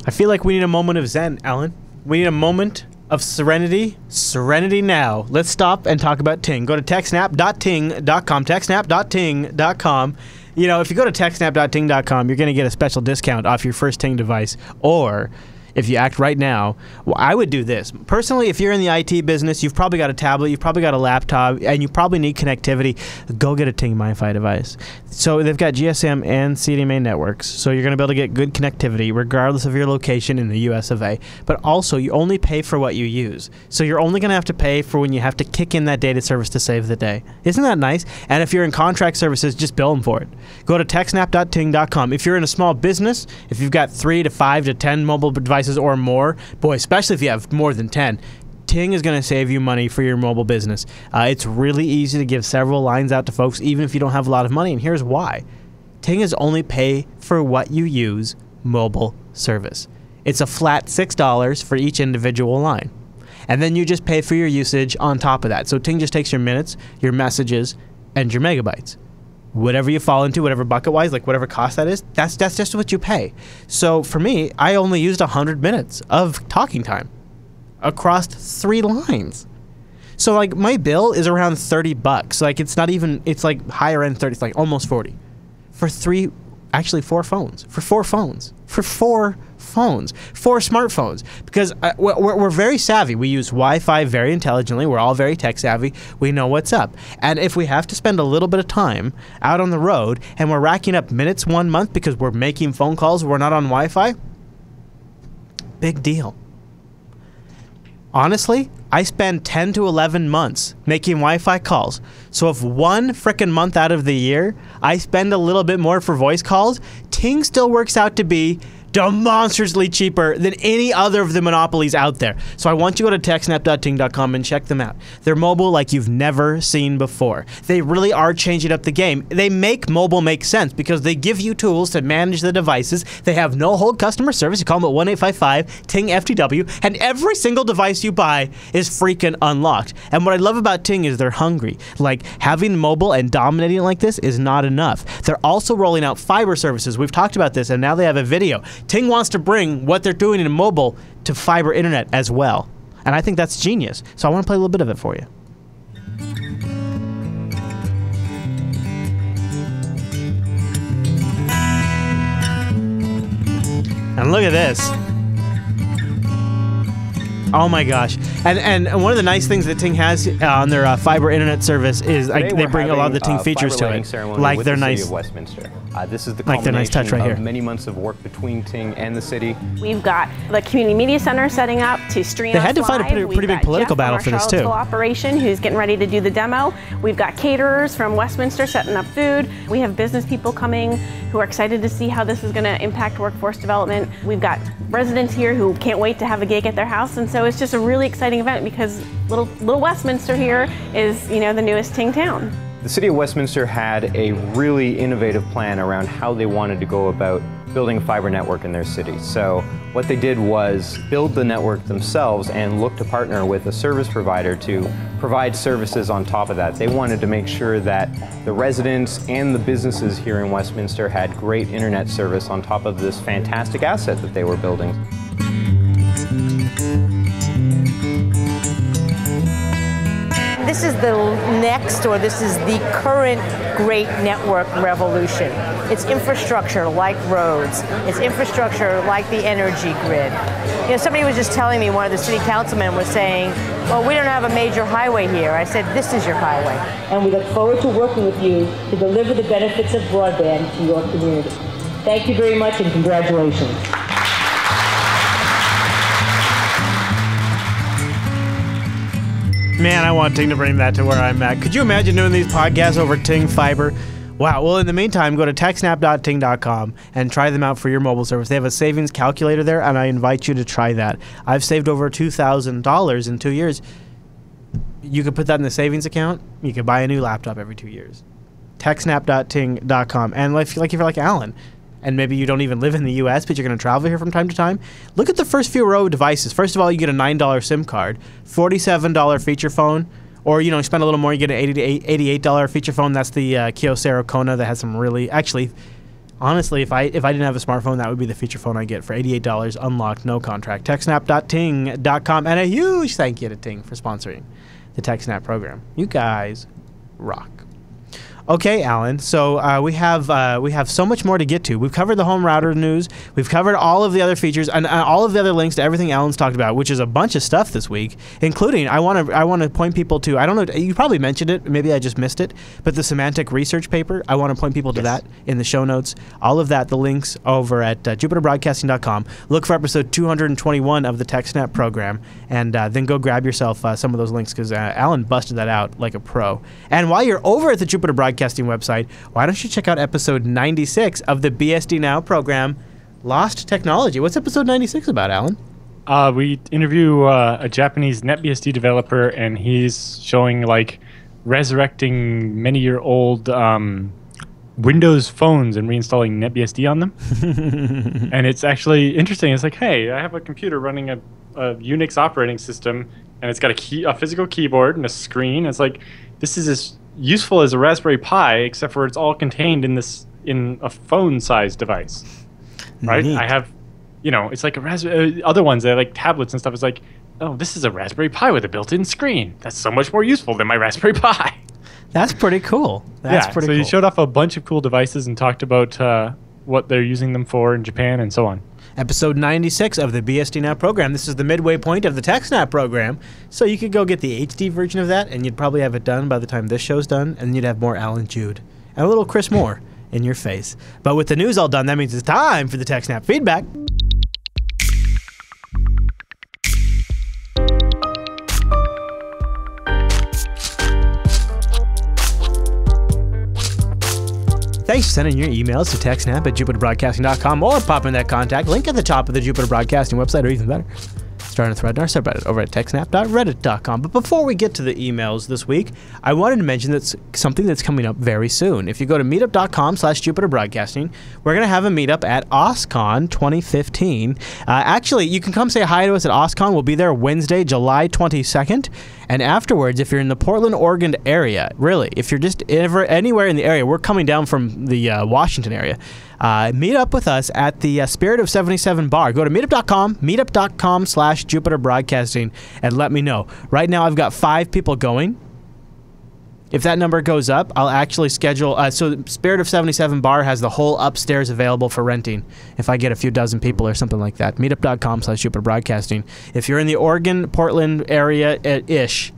I feel like we need a moment of Zen, Alan. We need a moment of serenity. Serenity now. Let's stop and talk about Ting. Go to techsnap.ting.com. Techsnap.ting.com. If you go to techsnap.ting.com, you're going to get a special discount off your first Ting device. Or if you act right now, well, I would do this. Personally, if you're in the IT business, you've probably got a tablet, you've probably got a laptop, and you probably need connectivity, go get a Ting MiFi device. So they've got GSM and CDMA networks, so you're going to be able to get good connectivity regardless of your location in the US of A. But also, you only pay for what you use. So you're only going to have to pay for when you have to kick in that data service to save the day. Isn't that nice? And if you're in contract services, just bill them for it. Go to techsnap.ting.com. If you're in a small business, if you've got 3 to 5 to 10 mobile devices or more, boy, especially if you have more than 10, Ting is going to save you money for your mobile business. It's really easy to give several lines out to folks, even if you don't have a lot of money, and here's why. Ting is only pay for what you use mobile service. It's a flat $6 for each individual line. And then you just pay for your usage on top of that. So Ting just takes your minutes, your messages, and your megabytes. Whatever you fall into, whatever bucket-wise, like whatever cost that is, that's just what you pay. So for me, I only used 100 minutes of talking time across 3 lines. So like my bill is around $30. Like it's not even, it's like higher end 30, it's like almost 40. For 4 phones. For 4 phones. For 4 phones. 4 smartphones. Because we're very savvy. We use Wi-Fi very intelligently. We're all very tech savvy. We know what's up. And if we have to spend a little bit of time out on the road and we're racking up minutes 1 month because we're making phone calls, we're not on Wi-Fi, big deal. Honestly, I spend 10 to 11 months making Wi-Fi calls. So if 1 frickin' month out of the year, I spend a little bit more for voice calls, Ting still works out to be demonstrously cheaper than any other of the monopolies out there. So I want you to go to techsnap.ting.com and check them out. They're mobile like you've never seen before. They really are changing up the game. They make mobile make sense because they give you tools to manage the devices. They have no hold customer service. You call them at 1-855 Ting FTW, and every single device you buy is freaking unlocked. And what I love about Ting is they're hungry. Like, having mobile and dominating it like this is not enough. They're also rolling out fiber services. We've talked about this, and now they have a video. Ting wants to bring what they're doing in mobile to fiber internet as well. And I think that's genius. So I want to play a little bit of it for you. And look at this. Oh my gosh. And one of the nice things that Ting has on their fiber internet service is they bring a lot of the Ting features to it. Like their nice Westminster. This is the like their nice touch right here. Many months of work between Ting and the city. We've got the community media center setting up to stream. They had to fight a pretty big political battle for this too. Operation who's getting ready to do the demo. We've got caterers from Westminster setting up food. We have business people coming who are excited to see how this is going to impact workforce development. We've got residents here who can't wait to have a gig at their house, and so it's just a really exciting event because little Westminster here is, you know, the newest Ting town. The city of Westminster had a really innovative plan around how they wanted to go about building a fiber network in their city. So what they did was build the network themselves and look to partner with a service provider to provide services on top of that. They wanted to make sure that the residents and the businesses here in Westminster had great internet service on top of this fantastic asset that they were building. This is the next, or this is the current great network revolution. It's infrastructure like roads. It's infrastructure like the energy grid. You know, somebody was just telling me, one of the city councilmen was saying, well, we don't have a major highway here. I said, this is your highway. And we look forward to working with you to deliver the benefits of broadband to your community. Thank you very much and congratulations. Man, I want Ting to bring that to where I'm at. Could you imagine doing these podcasts over Ting Fiber? Wow. Well, in the meantime, go to TechSNAP.ting.com and try them out for your mobile service. They have a savings calculator there, and I invite you to try that. I've saved over $2,000 in 2 years. You could put that in the savings account. You could buy a new laptop every 2 years. TechSNAP.ting.com. And if you're like Allan, and maybe you don't even live in the U.S., but you're going to travel here from time to time, look at the first few row of devices. First of all, you get a $9 SIM card, $47 feature phone, or, you know, spend a little more, you get an $88 feature phone. That's the Kyocera Kona that has some really, actually, honestly, if I didn't have a smartphone, that would be the feature phone I get for $88, unlocked, no contract. TechSNAP.ting.com, and a huge thank you to Ting for sponsoring the TechSNAP program. You guys rock. Okay, Allan, so we have so much more to get to. We've covered the home router news. We've covered all of the other features and all of the other links to everything Allan's talked about, which is a bunch of stuff this week, including I want to point people to, I don't know, you probably mentioned it, maybe I just missed it, but the semantic research paper, I want to point people to that in the show notes. All of that, the links over at jupiterbroadcasting.com. Look for episode 221 of the TechSNAP program, and then go grab yourself some of those links, because Allan busted that out like a pro. And while you're over at the Jupiter Broadcasting website, why don't you check out episode 96 of the BSD Now program, Lost Technology. What's episode 96 about, Allan? We interview a Japanese NetBSD developer, and he's showing like resurrecting many-year-old Windows phones and reinstalling NetBSD on them. And it's actually interesting. It's like, hey, I have a computer running a Unix operating system, and it's got a physical keyboard and a screen. It's like, this is as useful as a Raspberry Pi, except for it's all contained in a phone-sized device, right? Neat. I have, you know, it's like a Raspberry. Other ones, they're like tablets and stuff. It's like, oh, this is a Raspberry Pi with a built-in screen. That's so much more useful than my Raspberry Pi. That's pretty cool. That's pretty cool. So he showed off a bunch of cool devices and talked about what they're using them for in Japan and so on. Episode 96 of the BSD Now program. This is the midway point of the TechSNAP program, so you could go get the HD version of that, and you'd probably have it done by the time this show's done, and you'd have more Allan Jude and a little Chris Moore in your face. But with the news all done, that means it's time for the TechSNAP feedback. Thanks for sending your emails to TechSNAP at jupiterbroadcasting.com, or pop in that contact link at the top of the Jupiter Broadcasting website, or even better, start a thread in our subreddit over at techsnap.reddit.com. But before we get to the emails this week, I wanted to mention that's something that's coming up very soon. If you go to meetup.com/JupiterBroadcasting, we're going to have a meetup at OSCON 2015. Actually, you can come say hi to us at OSCON. We'll be there Wednesday, July 22nd. And afterwards, if you're in the Portland, Oregon area, really, if you're just anywhere in the area, we're coming down from the Washington area, meet up with us at the Spirit of 77 bar. Go to meetup.com/Jupiter Broadcasting, and let me know. Right now, I've got 5 people going. If that number goes up, I'll actually schedule. So Spirit of 77 bar has the whole upstairs available for renting. If I get a few dozen people or something like that, meetup.com/Jupiter Broadcasting. If you're in the Oregon, Portland area ish,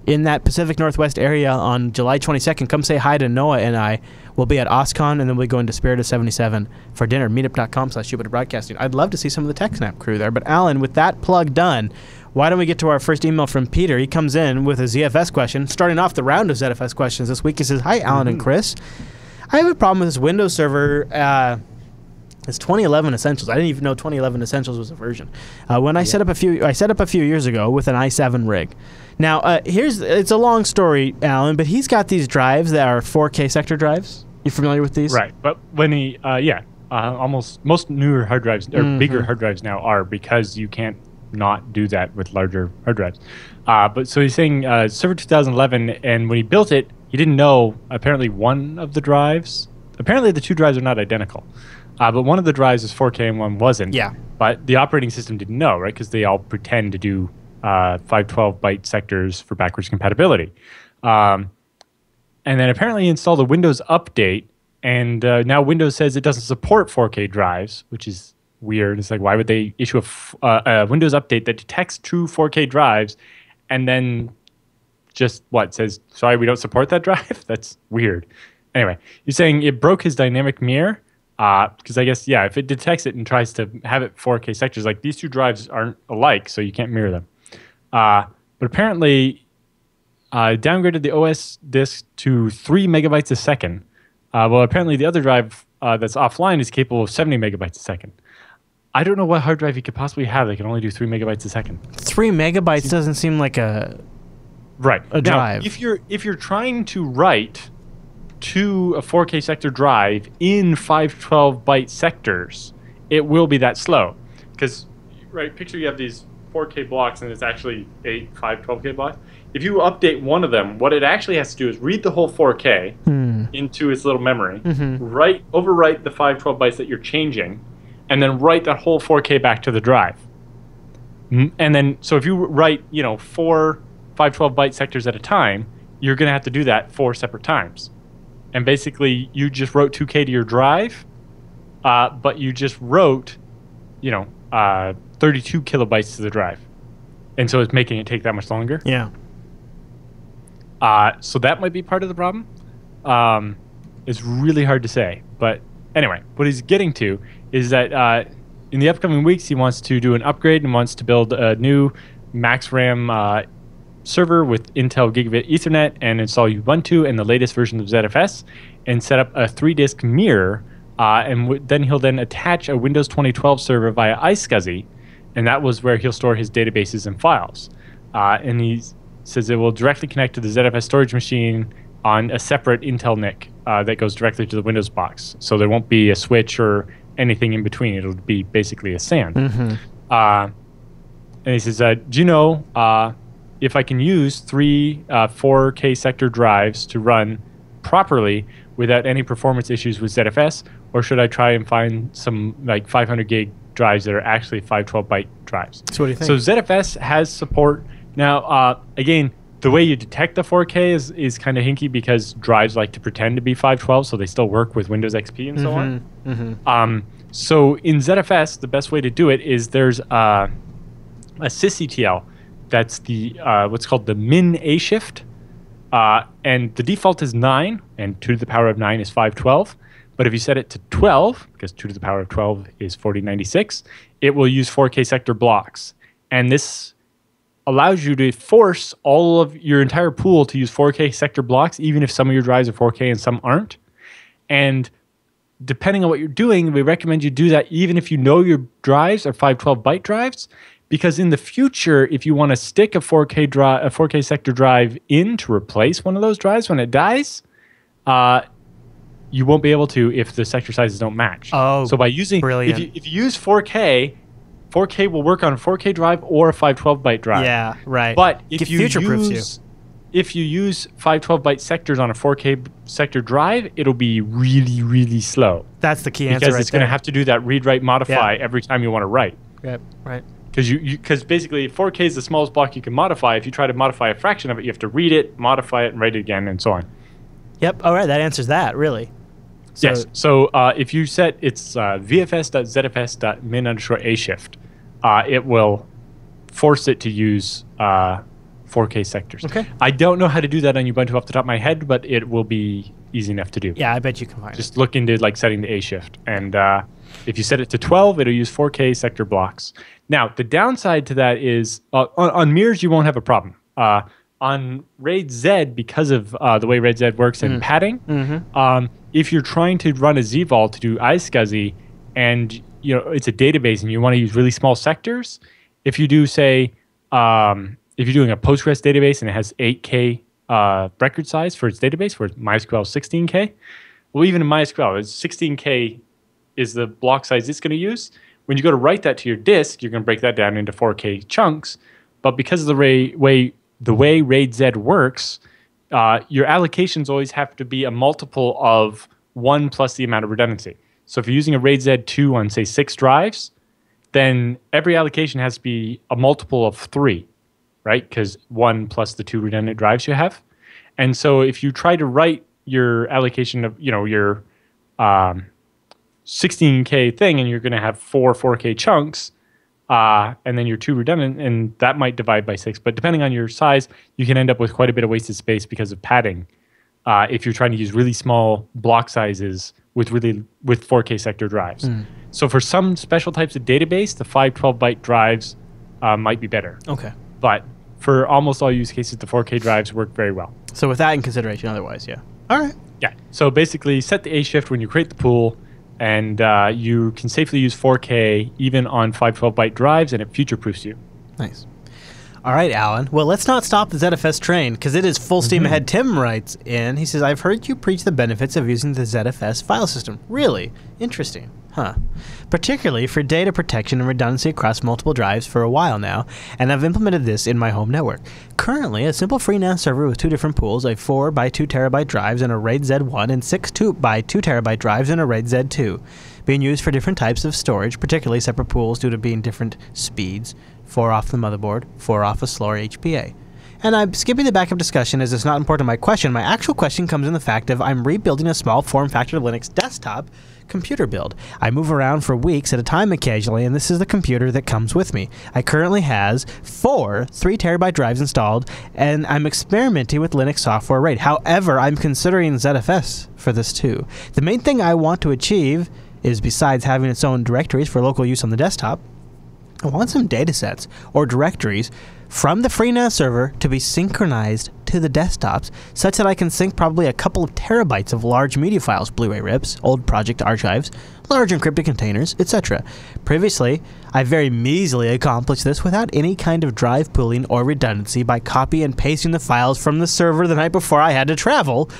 in that Pacific Northwest area on July 22nd, come say hi to Noah and I. We'll be at OSCON, and then we'll go into Spirit of 77 for dinner. Meetup.com/Jupiter Broadcasting. I'd love to see some of the TechSNAP crew there. But Allan, with that plug done, why don't we get to our first email from Peter? He comes in with a ZFS question, starting off the round of ZFS questions this week. He says, "Hi, Allan and Chris. I have a problem with this Windows server. It's 2011 Essentials. I didn't even know 2011 Essentials was a version. When I set up a few years ago with an i7 rig. Now, it's a long story, Allan, but he's got these drives that are 4K sector drives. You familiar with these? Right. But when he, almost most newer hard drives or bigger hard drives now are, because you can't not do that with larger hard drives. But so he's saying server 2011, and when he built it, he didn't know apparently one of the drives. Apparently the 2 drives are not identical. But one of the drives is 4K and one wasn't. Yeah. But the operating system didn't know, right? Because they all pretend to do 512-byte sectors for backwards compatibility. And then apparently he installed a Windows update, and now Windows says it doesn't support 4K drives, which is weird. It's like, why would they issue a Windows update that detects true 4K drives and then just says, sorry, we don't support that drive? That's weird. Anyway, you're saying it broke his dynamic mirror. Because I guess, if it detects it and tries to have it 4K sectors, like these 2 drives aren't alike, so you can't mirror them. But apparently, downgraded the OS disk to 3 megabytes a second. Well, apparently the other drive that's offline is capable of 70 megabytes a second. I don't know what hard drive you could possibly have that can only do 3 megabytes a second. 3 megabytes doesn't seem like a drive. Now, if you're trying to write to a 4K sector drive in 512-byte sectors, it will be that slow. Because, picture you have these 4K blocks and it's actually 8 512K blocks. If you update one of them, what it actually has to do is read the whole 4K into its little memory, overwrite the 512 bytes that you're changing, and then write that whole 4K back to the drive. And then, so if you write, 4 512-byte sectors at a time, you're going to have to do that 4 separate times. And basically, you just wrote 2K to your drive, but you just wrote, 32 kilobytes to the drive. And so it's making it take that much longer. Yeah. So that might be part of the problem. It's really hard to say. But anyway, what he's getting to is that in the upcoming weeks, he wants to do an upgrade and wants to build a new max RAM server with Intel Gigabit Ethernet and install Ubuntu and the latest version of ZFS and set up a 3-disk mirror. And then he'll attach a Windows 2012 server via iSCSI, and that was where he'll store his databases and files. And he says it will directly connect to the ZFS storage machine on a separate Intel NIC that goes directly to the Windows box. So there won't be a switch or anything in between. It'll be basically a SAN. And he says, do you know if I can use 3 4K sector drives to run properly without any performance issues with ZFS, or should I try and find some 500 gig drives that are actually 512-byte drives? So what do you think? So ZFS has support. Now, again, the way you detect the 4K is kind of hinky because drives like to pretend to be 512, so they still work with Windows XP and so on. So in ZFS, the best way to do it is there's a sysctl that's the what's called the min A shift, and the default is 9, and 2 to the power of 9 is 512. But if you set it to 12, because 2 to the power of 12 is 4096, it will use 4K sector blocks. And this allows you to force all of your entire pool to use 4K sector blocks, even if some of your drives are 4K and some aren't. And depending on what you're doing, we recommend you do that even if you know your drives are 512-byte drives, because in the future, if you want to stick a 4K sector drive in to replace one of those drives when it dies, you won't be able to if the sector sizes don't match. Oh, so by using, brilliant. if you use 4K 4K will work on a 4K drive or a 512-byte drive. Yeah, right. But if you future-proofs use if you use 512-byte sectors on a 4K sector drive, it'll be really, really slow. That's the key answer because right it's going to have to do that read, write, modify every time you want to write. Yep, right. Because basically 4K is the smallest block you can modify. If you try to modify a fraction of it, you have to read it, modify it, and write it again, and so on. Yep. All right. That answers that, really. So, yes. So if you set it's vfs.zfs.min_a shift, it will force it to use 4K sectors. Okay. I don't know how to do that on Ubuntu off the top of my head, but it will be easy enough to do. Yeah, I bet you can find it. Just look into like setting the A shift. And if you set it to 12, it'll use 4K sector blocks. Now, the downside to that is on mirrors, you won't have a problem. On RAID Z, because of the way RAID Z works and padding, if you're trying to run a ZVol to do iSCSI and it's a database and you want to use really small sectors, if you do, say, if you're doing a Postgres database and it has 8K record size for its database, where MySQL is 16K, well, even in MySQL, 16K is the block size it's going to use. When you go to write that to your disk, you're going to break that down into 4K chunks. But because of the way RAID Z works, your allocations always have to be a multiple of 1 plus the amount of redundancy. So if you're using a RAID Z2 on, say, 6 drives, then every allocation has to be a multiple of 3, right? Because 1 plus the 2 redundant drives you have. And so if you try to write your allocation of, your 16K thing, and you're going to have 4 4K chunks, and then your 2 redundant, and that might divide by 6. But depending on your size, you can end up with quite a bit of wasted space because of padding. If you're trying to use really small block sizes with 4K sector drives. So for some special types of database, the 512-byte drives might be better. Okay. But for almost all use cases, the 4K drives work very well. So with that in consideration, otherwise, yeah. All right. Yeah. So basically, set the A shift when you create the pool, and you can safely use 4K even on 512-byte drives, and it future-proofs you. Nice. All right, Allan. Well, let's not stop the ZFS train, because it is full steam ahead. Tim writes in, he says, I've heard you preach the benefits of using the ZFS file system. Really? Interesting. Huh. Particularly for data protection and redundancy across multiple drives for a while now, and I've implemented this in my home network. Currently, a simple FreeNAS server with 2 different pools, a 4 by 2 terabyte drives and a RAID Z1, and 6 2 by 2 terabyte drives and a RAID Z2, being used for different types of storage, particularly separate pools due to being different speeds, 4 off the motherboard, 4 off a slower HPA. And I'm skipping the backup discussion as it's not important to my question. My actual question comes in the fact of I'm rebuilding a small form factor Linux desktop computer build. I move around for weeks at a time occasionally, and this is the computer that comes with me. I currently has 4 3 terabyte drives installed, and I'm experimenting with Linux software RAID. However, I'm considering ZFS for this too. The main thing I want to achieve is, besides having its own directories for local use on the desktop, I want some datasets or directories from the FreeNAS server to be synchronized to the desktops, such that I can sync probably a couple of terabytes of large media files, Blu-ray rips, old project archives, large encrypted containers, etc. Previously, I very measly accomplished this without any kind of drive pooling or redundancy by copy and pasting the files from the server the night before I had to travel,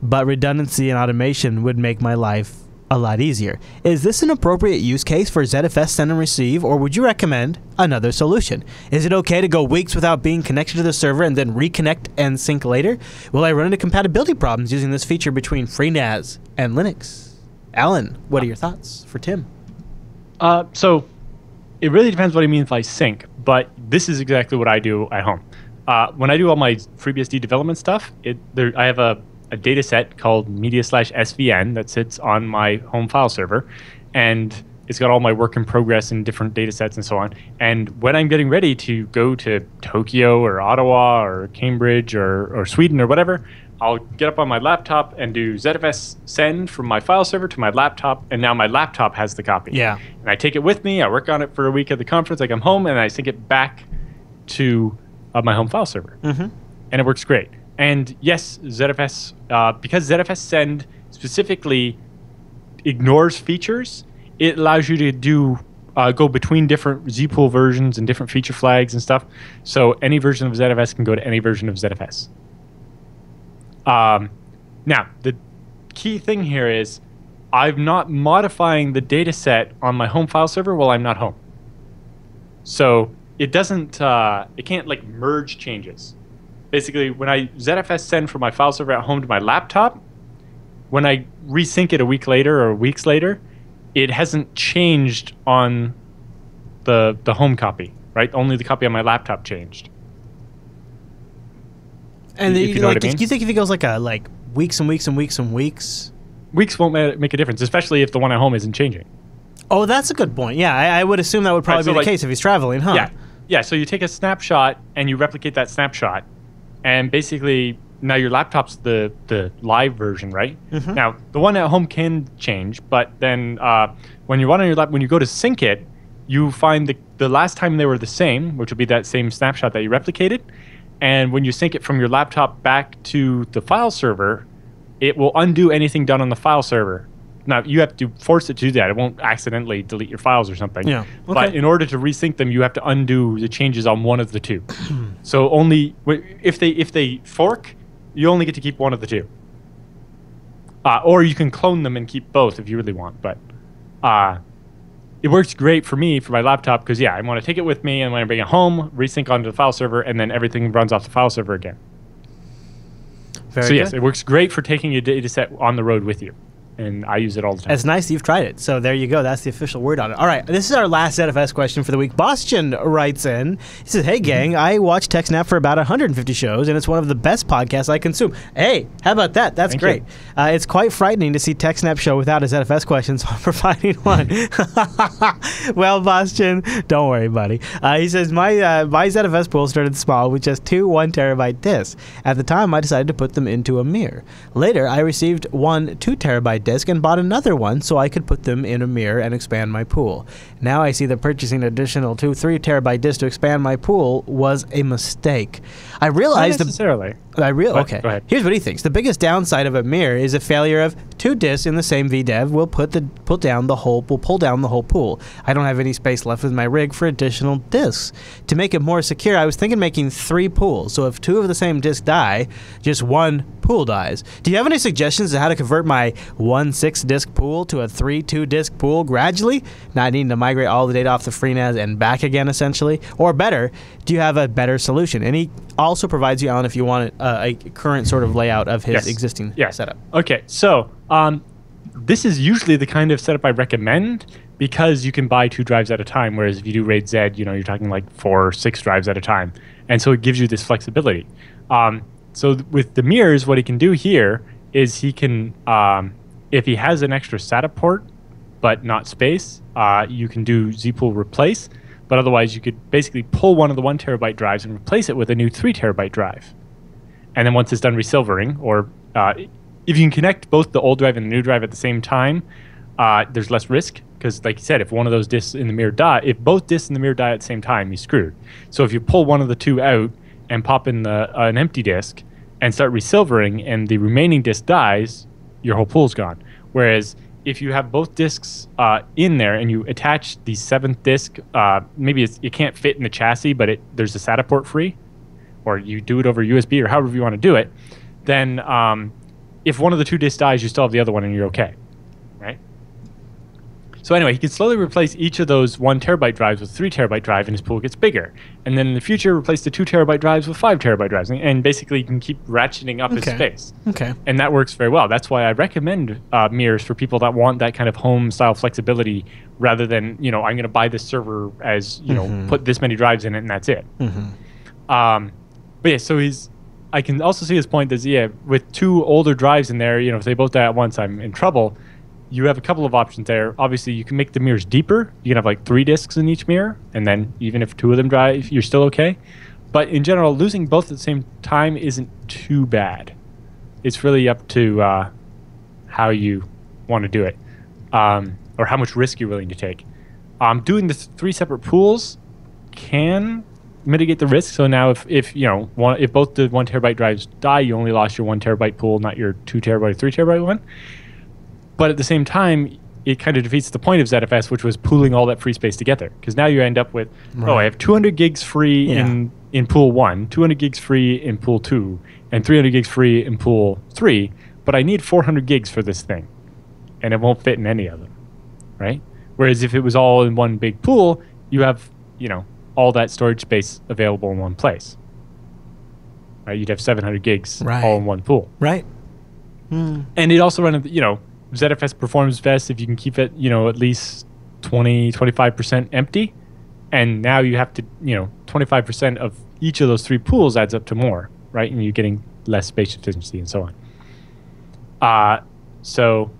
but redundancy and automation would make my life a lot easier. Is this an appropriate use case for ZFS send and receive, or would you recommend another solution? Is it okay to go weeks without being connected to the server and then reconnect and sync later? Will I run into compatibility problems using this feature between FreeNAS and Linux? Allan, what are your thoughts for Tim? So it really depends what he means by sync, but this is exactly what I do at home. When I do all my FreeBSD development stuff, I have a data set called media/svn that sits on my home file server, and it's got all my work in progress in different data sets and so on. And when I'm getting ready to go to Tokyo or Ottawa or Cambridge or Sweden or whatever, I'll get up on my laptop and do ZFS send from my file server to my laptop, and now my laptop has the copy. Yeah. And I take it with me, I work on it for a week at the conference, I come home, and I sync it back to my home file server. And it works great. And yes, ZFS, because ZFS send specifically ignores features, it allows you to go between different zpool versions and different feature flags and stuff. So any version of ZFS can go to any version of ZFS. Now, the key thing here is I'm not modifying the data set on my home file server while I'm not home. So it doesn't, it can't like merge changes. Basically, when I ZFS send from my file server at home to my laptop, when I resync it a week later or weeks later, it hasn't changed on the home copy, right? Only the copy on my laptop changed. And if you know what I mean? Do you think if it goes like weeks and weeks and weeks and weeks? Weeks won't make a difference, especially if the one at home isn't changing. Oh, that's a good point. Yeah, I would assume that would probably be the case if he's traveling, huh? Yeah. Yeah, so you take a snapshot and you replicate that snapshot, and basically now your laptop's the live version, right? Mm-hmm. Now, the one at home can change, but then when you run on your when you go to sync it, you find the last time they were the same, which would be that same snapshot that you replicated. And when you sync it from your laptop back to the file server, it will undo anything done on the file server. Now, you have to force it to do that. It won't accidentally delete your files or something. Yeah. Okay. But in order to resync them, you have to undo the changes on one of the two. So only if they fork, you only get to keep one of the two. Or you can clone them and keep both if you really want. But it works great for me, for my laptop, because, yeah, I want to take it with me, and when I bring it home, resync onto the file server, and then everything runs off the file server again. Very so, good. yes, it works great for taking your data set on the road with you. And I use it all the time. It's nice that you've tried it. So there you go. That's the official word on it. All right. This is our last ZFS question for the week. Bastian writes in. He says, hey, gang, I watch TechSNAP for about 150 shows, and it's one of the best podcasts I consume. Hey, how about that? That's great. It's quite frightening to see TechSNAP show without a ZFS question, so I'm providing one. Well, Bastian, don't worry, buddy. He says, my ZFS pool started small with just 2 1-terabyte disks. At the time, I decided to put them into a mirror. Later, I received one 2-terabyte disk and bought another one so I could put them in a mirror and expand my pool. Now I see that purchasing additional 2 3-terabyte disks to expand my pool was a mistake. I realized Not necessarily. Okay. Go ahead. Here's what he thinks. The biggest downside of a mirror is a failure of 2 disks in the same VDEV will pull down the whole pool. I don't have any space left with my rig for additional disks. To make it more secure, I was thinking making 3 pools. So if 2 of the same disk die, just 1 pool dies. Do you have any suggestions to how to convert my 1 6-disk pool to a 3 2-disk pool gradually, not needing to migrate all the data off the FreeNAS and back again, essentially? Or better, do you have a better solution? And he also provides you, Allan, if you want a current sort of layout of his existing setup. Okay, so this is usually the kind of setup I recommend because you can buy 2 drives at a time, whereas if you do RAID Z, you know, you're talking like 4 or 6 drives at a time. And so it gives you this flexibility. So with the mirrors, what he can do here is he can, if he has an extra SATA port but not space, you can do zpool replace. But otherwise, you could basically pull one of the 1-terabyte drives and replace it with a new 3-terabyte drive. And then once it's done resilvering, or if you can connect both the old drive and the new drive at the same time, there's less risk. Because like you said, if one of those disks in the mirror die, if both disks in the mirror die at the same time, you're screwed. So if you pull one of the 2 out and pop in an empty disk and start resilvering, and the remaining disk dies, your whole pool's gone. Whereas if you have both disks in there and you attach the 7th disk, maybe it can't fit in the chassis, but there's a SATA port free, or you do it over USB or however you want to do it, then if one of the 2 disks dies, you still have the other one and you're okay, right? So anyway, he can slowly replace each of those 1-terabyte drives with 3-terabyte drive, and his pool gets bigger. And then in the future, replace the 2-terabyte drives with 5-terabyte drives, and basically you can keep ratcheting up his space. Okay. And that works very well. That's why I recommend mirrors for people that want that kind of home-style flexibility, rather than, you know, I'm going to buy this server as, you know, put this many drives in it and that's it. But yeah, so I can also see his point that, with 2 older drives in there, you know, if they both die at once, I'm in trouble. You have a couple of options there. Obviously, you can make the mirrors deeper. You can have like 3 disks in each mirror, and then even if 2 of them die, you're still okay. But in general, losing both at the same time isn't too bad. It's really up to how you want to do it, or how much risk you're willing to take. Doing the 3 separate pools can mitigate the risk. So now if you know, if both the 1-terabyte drives die, you only lost your 1-terabyte pool, not your 2-terabyte or 3-terabyte one. But at the same time, it kind of defeats the point of ZFS, which was pooling all that free space together. Because now you end up with, I have 200 gigs free in pool 1, 200 gigs free in pool 2, and 300 gigs free in pool 3, but I need 400 gigs for this thing. And it won't fit in any of them, right? Whereas if it was all in one big pool, you have, you know, all that storage space available in one place. Right? You'd have 700 gigs all in one pool. Right. And it also runs, ZFS performs best if you can keep it, at least 25% empty. And now you have to, 25% of each of those 3 pools adds up to more, right? And you're getting less space efficiency and so on. So,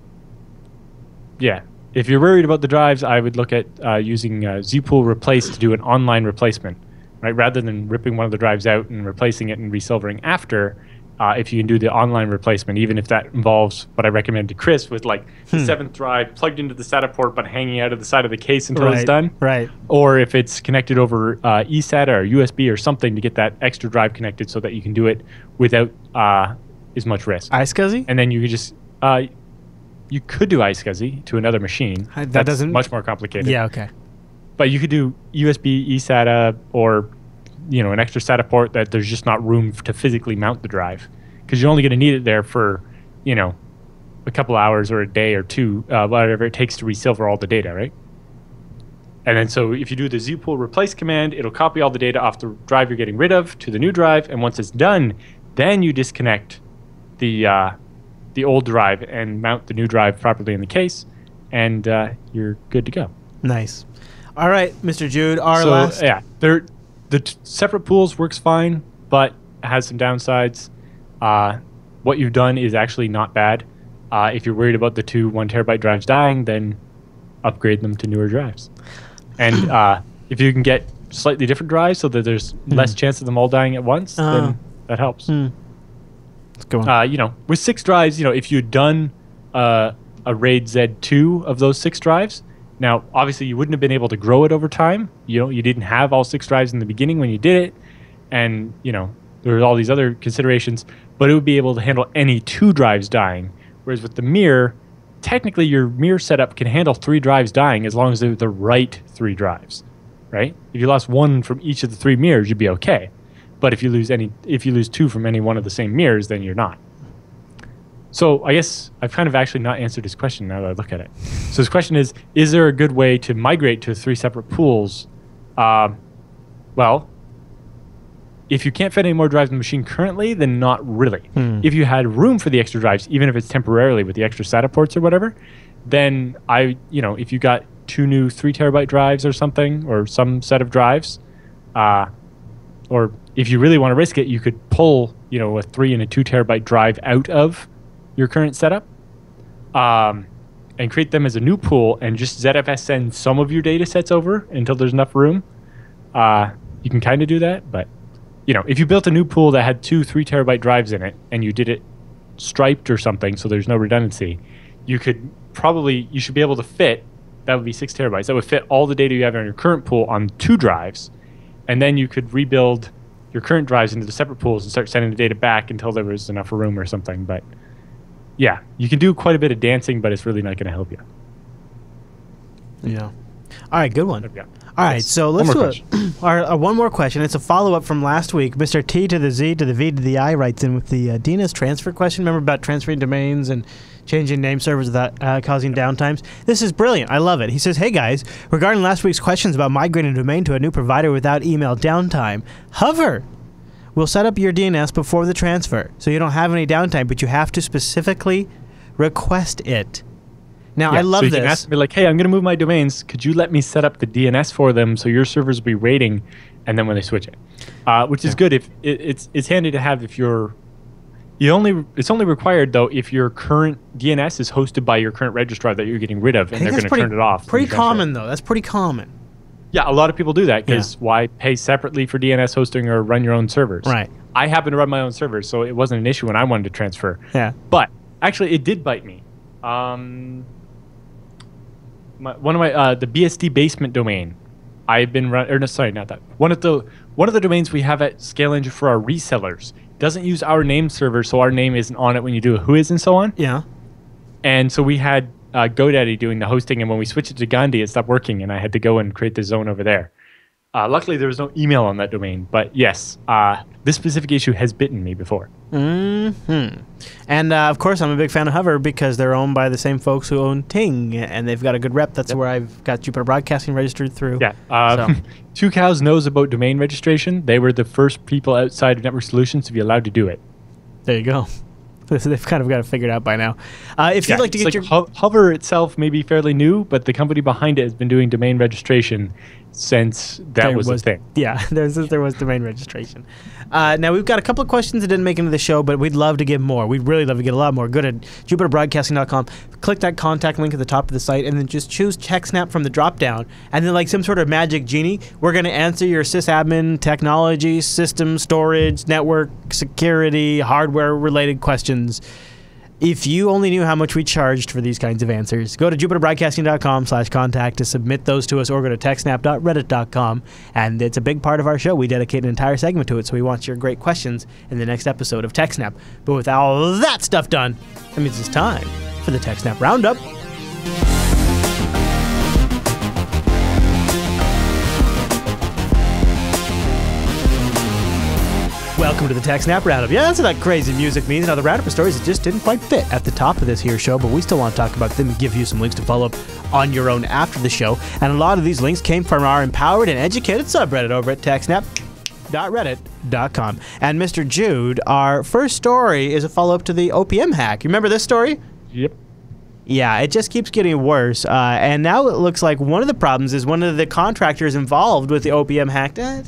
yeah. If you're worried about the drives, I would look at using zpool replace to do an online replacement, right? Rather than ripping one of the drives out and replacing it and resilvering after, if you can do the online replacement, even if that involves what I recommend to Chris with like the 7th drive plugged into the SATA port but hanging out of the side of the case until it's done. Right. Or if it's connected over eSATA or USB or something to get that extra drive connected so that you can do it without as much risk. iSCSI? And then you could just... you could do iSCSI to another machine. That doesn't... much more complicated. Yeah, okay. But you could do USB, eSATA, or an extra SATA port that there's just not room to physically mount the drive. Because you're only going to need it there for, a couple hours or a day or 2, whatever it takes to resilver all the data, right? And then so if you do the zpool replace command, it'll copy all the data off the drive you're getting rid of to the new drive. And once it's done, then you disconnect the old drive and mount the new drive properly in the case, and you're good to go. Nice. All right, Mr. Jude, Yeah, the separate pools works fine, but it has some downsides. What you've done is actually not bad. If you're worried about the 2 1 terabyte drives dying, then upgrade them to newer drives. And if you can get slightly different drives so that there's less chance of them all dying at once, then that helps. Let's go on. With 6 drives, if you'd done a RAID Z2 of those 6 drives, now obviously you wouldn't have been able to grow it over time. You didn't have all 6 drives in the beginning when you did it, and there were all these other considerations. But it would be able to handle any 2 drives dying. Whereas with the mirror, technically your mirror setup can handle 3 drives dying as long as they're the right 3 drives, right? If you lost 1 from each of the 3 mirrors, you'd be okay. But if you lose 2 from any one of the same mirrors, then you're not. So I guess I've kind of actually not answered his question now that I look at it. So his question is there a good way to migrate to 3 separate pools? Well, if you can't fit any more drives in the machine currently, then not really. If you had room for the extra drives, even if it's temporarily with the extra SATA ports or whatever, then if you got 2 new 3 terabyte drives or something, or some set of drives, or if you really want to risk it, you could pull, a 3 and a 2 terabyte drive out of your current setup, and create them as a new pool, and just ZFS send some of your data sets over until there's enough room. You can kind of do that, but if you built a new pool that had 2 3 terabyte drives in it, and you did it striped or something, so there's no redundancy, you should be able to fit. That would be 6 terabytes. That would fit all the data you have on your current pool on 2 drives, and then you could rebuild your current drives into the separate pools and start sending the data back until there was enough room or something. But yeah, you can do quite a bit of dancing, but it's really not going to help you. Yeah. All right, good one. Yeah. All right, so let's do one more question. It's a follow-up from last week. Mr. T to the Z to the V to the I writes in with the DNS transfer question. Remember about transferring domains and changing name servers without causing downtimes? This is brilliant. I love it. He says, hey guys, regarding last week's questions about migrating a domain to a new provider without email downtime, Hover will set up your DNS before the transfer, so you don't have any downtime, but you have to specifically request it. Now, I love so you this. can ask me like, hey, I'm going to move my domains. Could you let me set up the DNS for them so your servers will be waiting, and then when they switch it, which is good. If it's handy to have if it's only required though if your current DNS is hosted by your current registrar that you're getting rid of, and they're going to turn it off. Pretty common though. That's pretty common. Yeah, a lot of people do that because why pay separately for DNS hosting or run your own servers? Right. I happen to run my own servers, so it wasn't an issue when I wanted to transfer. Yeah. But actually, it did bite me. The BSD basement domain, I've been one of the domains we have at Scale Engine for our resellers doesn't use our name server, so our name isn't on it when you do a whois and so on. Yeah. And so we had GoDaddy doing the hosting, and when we switched it to Gandhi, it stopped working, and I had to go and create the zone over there. Luckily, there was no email on that domain. But yes, this specific issue has bitten me before. Mm-hmm. And of course, I'm a big fan of Hover because they're owned by the same folks who own Ting, and they've got a good rep. That's where I've got Jupiter Broadcasting registered through. Yeah. Two Cows knows about domain registration. They were the first people outside of Network Solutions to be allowed to do it. There you go. They've kind of got it figured out by now. If you'd like to get your Hover itself may be fairly new, but the company behind it has been doing domain registration since that was a thing. Yeah, there was domain registration. Now, we've got a couple of questions that didn't make into the show, but we'd love to give more. We'd really love to get a lot more. Go to jupiterbroadcasting.com, click that contact link at the top of the site, and then just choose TechSNAP from the drop-down. And then, like some sort of magic genie, we're going to answer your sysadmin, technology, system, storage, network, security, hardware-related questions. If you only knew how much we charged for these kinds of answers, go to jupiterbroadcasting.com/contact to submit those to us, or go to techsnap.reddit.com. And it's a big part of our show. We dedicate an entire segment to it, so we want your great questions in the next episode of TechSNAP. But with all that stuff done, that means it's time for the TechSNAP Roundup. Welcome to the TechSNAP Roundup. Yeah, that's what that crazy music means. Now, the roundup of stories that just didn't quite fit at the top of this here show, but we still want to talk about them and give you some links to follow up on your own after the show. And a lot of these links came from our empowered and educated subreddit over at techsnap.reddit.com. And Mr. Jude, our first story is a follow-up to the OPM hack. You remember this story? Yep. Yeah, it just keeps getting worse. And now it looks like one of the problems is one of the contractors involved with the OPM hack it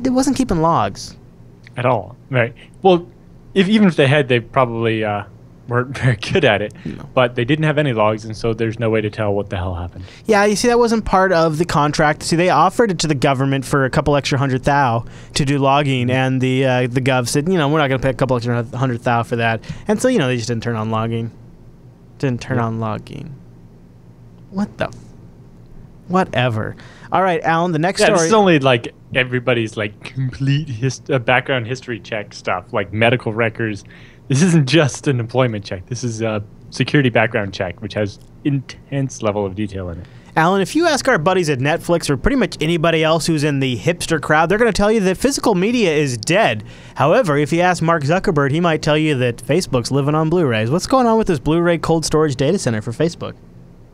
wasn't keeping logs. At all, right? Well, even if they had, they probably weren't very good at it. No. But they didn't have any logs, and so there's no way to tell what the hell happened. Yeah, you see, that wasn't part of the contract. See, they offered it to the government for a couple extra $100,000 to do logging, and the gov said, we're not going to pay a couple extra $100,000 for that. And so, they just didn't turn on logging. On logging. What the? Whatever. All right, Alan, the next story. This is only like everybody's complete background history check stuff, like medical records. This isn't just an employment check. This is a security background check, which has intense level of detail in it. Alan, if you ask our buddies at Netflix or pretty much anybody else who's in the hipster crowd, they're going to tell you that physical media is dead. However, if you ask Mark Zuckerberg, he might tell you that Facebook's living on Blu-rays. What's going on with this Blu-ray cold storage data center for Facebook?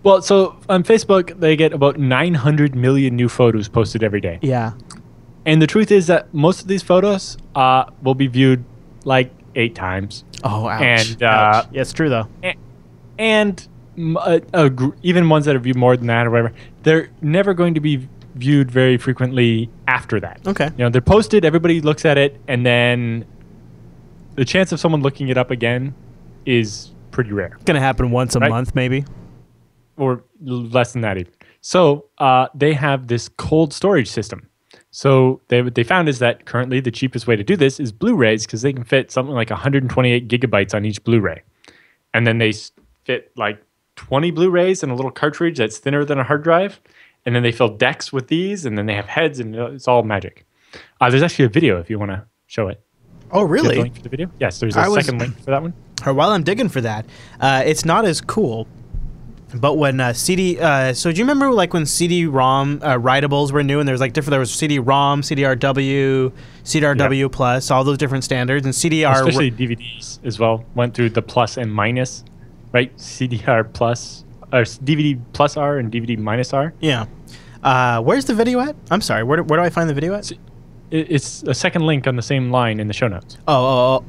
Well, so on Facebook, they get about 900 million new photos posted every day. Yeah. And the truth is that most of these photos will be viewed like 8 times. Oh, ouch. And, ouch. Yeah, it's true, though. And even ones that are viewed more than that or whatever, they're never going to be viewed very frequently after that. Okay. They're posted, everybody looks at it, and then the chance of someone looking it up again is pretty rare. It's going to happen once a month, maybe. Or less than that even. So they have this cold storage system. So what they found is that currently the cheapest way to do this is Blu-rays, because they can fit something like 128 gigabytes on each Blu-ray. And then they fit like 20 Blu-rays in a little cartridge that's thinner than a hard drive. And then they fill decks with these, and then they have heads, and it's all magic. There's actually a video if you want to show it. Oh, really? The link for the video? Yes, there's a second link for that one. While I'm digging for that, it's not as cool. But when CD, so do you remember like when CD-ROM writables were new, and there was there was CD-ROM, CDRW, CDRW Plus, all those different standards, and CDR. Especially DVDs as well went through the plus and minus, right? CDR Plus, or DVD Plus R and DVD Minus R. Yeah. Where's the video at? I'm sorry. Where do I find the video at? It's a second link on the same line in the show notes. Oh.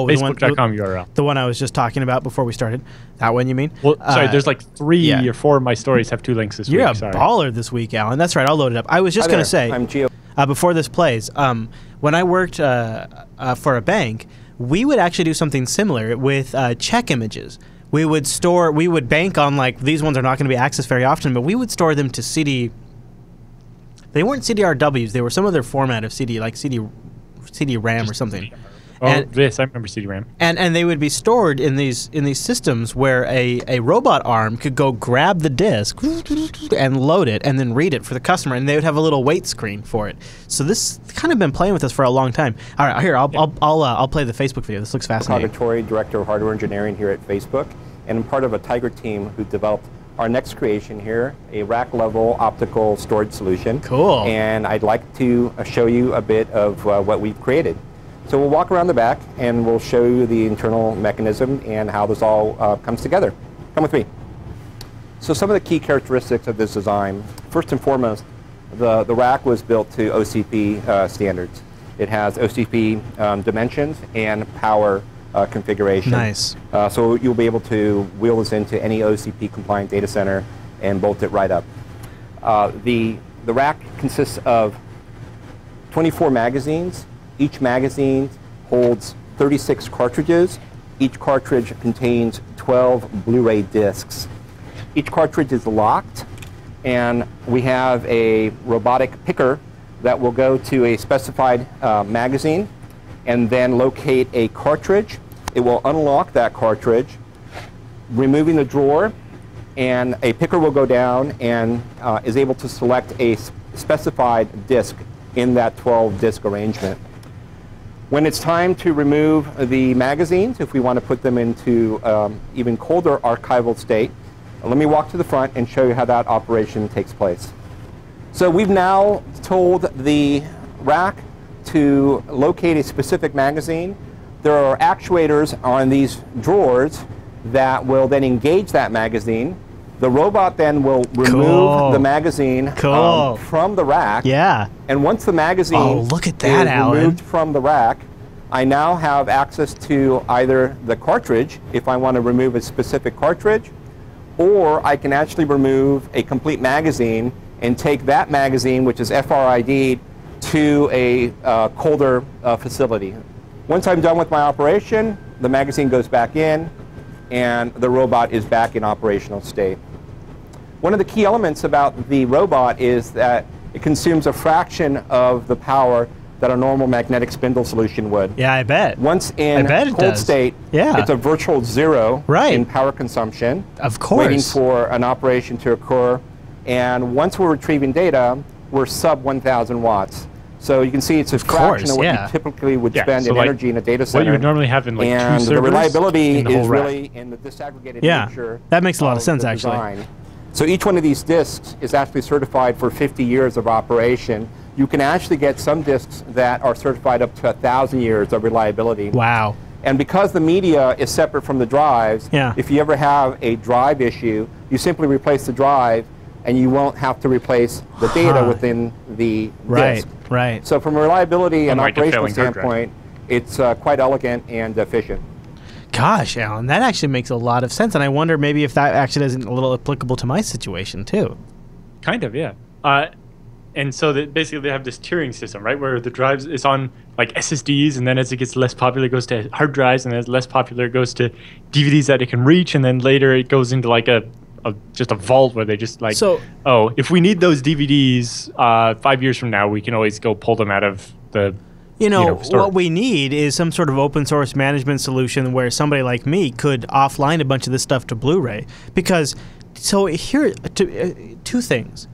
Facebook.com URL. The one I was just talking about before we started. That one, you mean? Well, sorry, there's like 3 or 4 of my stories have 2 links this week. You're a baller this week, Alan. That's right. I'll load it up. I was just going to say, I'm Gio. Before this plays, when I worked for a bank, we would actually do something similar with check images. We would bank on these ones are not going to be accessed very often, but we would store them to CD. They weren't CDRWs. They were some other format of CD, like CD-RAM or something. Yes, I remember CD-RAM. And they would be stored in these systems where a robot arm could go grab the disk and load it and then read it for the customer, and they would have a little wait screen for it. So this kind of been playing with us for a long time. All right, here I'll play the Facebook video. This looks fascinating. Director of Hardware Engineering here at Facebook, and I'm part of a Tiger team who developed our next creation here, a rack-level optical storage solution. Cool. And I'd like to show you a bit of what we've created. So we'll walk around the back and we'll show you the internal mechanism and how this all comes together. Come with me. So some of the key characteristics of this design, first and foremost, the rack was built to OCP standards. It has OCP dimensions and power configuration. Nice. So you'll be able to wheel this into any OCP compliant data center and bolt it right up. The rack consists of 24 magazines. Each magazine holds 36 cartridges. Each cartridge contains 12 Blu-ray discs. Each cartridge is locked, and we have a robotic picker that will go to a specified magazine and then locate a cartridge. It will unlock that cartridge, removing the drawer, and a picker will go down and is able to select a specified disc in that 12-disc arrangement. When it's time to remove the magazines, if we want to put them into even colder archival state, let me walk to the front and show you how that operation takes place. So we've now told the rack to locate a specific magazine. There are actuators on these drawers that will then engage that magazine. The robot then will remove the magazine from the rack. Yeah. And once the magazine look at that, is removed from the rack, I now have access to either the cartridge, if I want to remove a specific cartridge, or I can actually remove a complete magazine and take that magazine, which is FRID'd, to a colder facility. Once I'm done with my operation, the magazine goes back in, and the robot is back in operational state. One of the key elements about the robot is that it consumes a fraction of the power that a normal magnetic spindle solution would. Yeah, I bet. Once in cold state, it's a virtual zero in power consumption. Of course. Waiting for an operation to occur. And once we're retrieving data, we're sub 1,000 watts. So you can see it's a fraction of what you typically would spend in energy in a data center. What you would normally have in like and two servers. The reliability in the is rack. really in the disaggregated nature. That makes a lot of sense, actually. So each one of these disks is actually certified for 50 years of operation. You can actually get some disks that are certified up to 1,000 years of reliability. Wow. And because the media is separate from the drives, if you ever have a drive issue, you simply replace the drive and you won't have to replace the data within the disk. Right. So from a reliability and operational standpoint, it's quite elegant and efficient. Gosh, Alan, that actually makes a lot of sense. And I wonder maybe if that actually isn't a little applicable to my situation, too. Kind of, yeah. And so basically they have this tiering system, right, where the drives is on like SSDs, and then as it gets less popular, it goes to hard drives, and as less popular, it goes to DVDs that it can reach, and then later it goes into like just a vault where they just like, if we need those DVDs 5 years from now, we can always go pull them out of the what we need is some sort of open source management solution where somebody like me could offline a bunch of this stuff to Blu-ray. Because, so here, two things.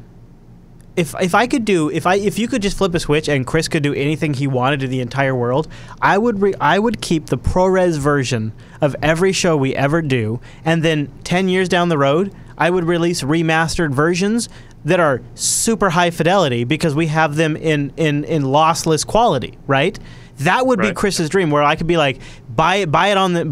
If you could just flip a switch and Chris could do anything he wanted to the entire world, I would keep the ProRes version of every show we ever do, and then 10 years down the road, I would release remastered versions that are super high fidelity because we have them in lossless quality, right? That would be Chris's dream, where I could be like, buy it on the,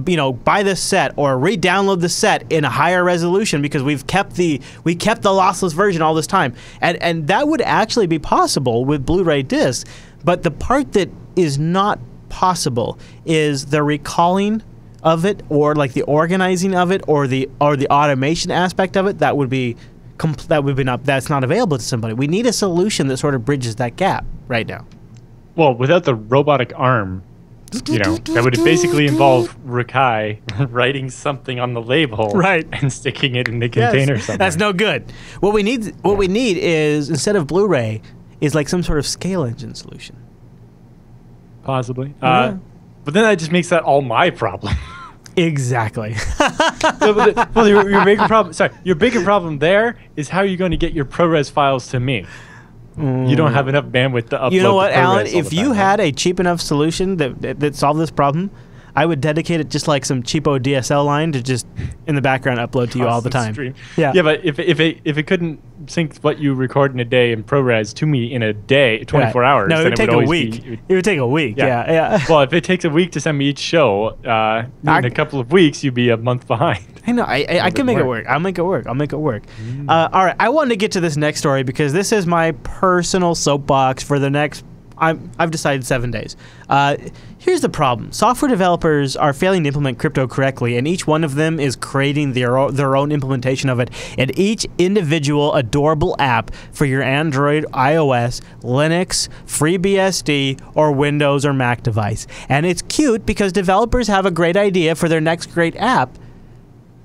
buy this set or re-download the set in a higher resolution because we kept the lossless version all this time, and that would actually be possible with Blu-ray discs. But the part that is not possible is the recalling of it, or like the organizing of it, or the automation aspect of it. That's not available to somebody. We need a solution that sort of bridges that gap right now. Well, without the robotic arm, that would basically involve Rakai writing something on the label and sticking it in the container somewhere. That's no good. What we need is, instead of Blu-ray, is like some sort of scale engine solution. Possibly. But then that just makes that all my problem. Exactly. Your bigger problem. Sorry, your bigger problem there is how you're going to get your ProRes files to me. You don't have enough bandwidth to upload. You know what, Alan? If you had a cheap enough solution that solved this problem, I would dedicate it just like some cheapo DSL line to just in the background upload to you all the time. Stream. Yeah. Yeah, but if it couldn't sync what you record in a day in ProRes to me in a day, 24 hours, no, it then would take a week. It would take a week. Yeah. Well, if it takes a week to send me each show, in a couple of weeks, you'd be a month behind. I know. I can make it work. I'll make it work. All right. I wanted to get to this next story because this is my personal soapbox for the next. I've decided 7 days. Here's the problem. Software developers are failing to implement crypto correctly, and each one of them is creating their own implementation of it. And each individual adorable app for your Android, iOS, Linux, FreeBSD, or Windows or Mac device. And it's cute because developers have a great idea for their next great app,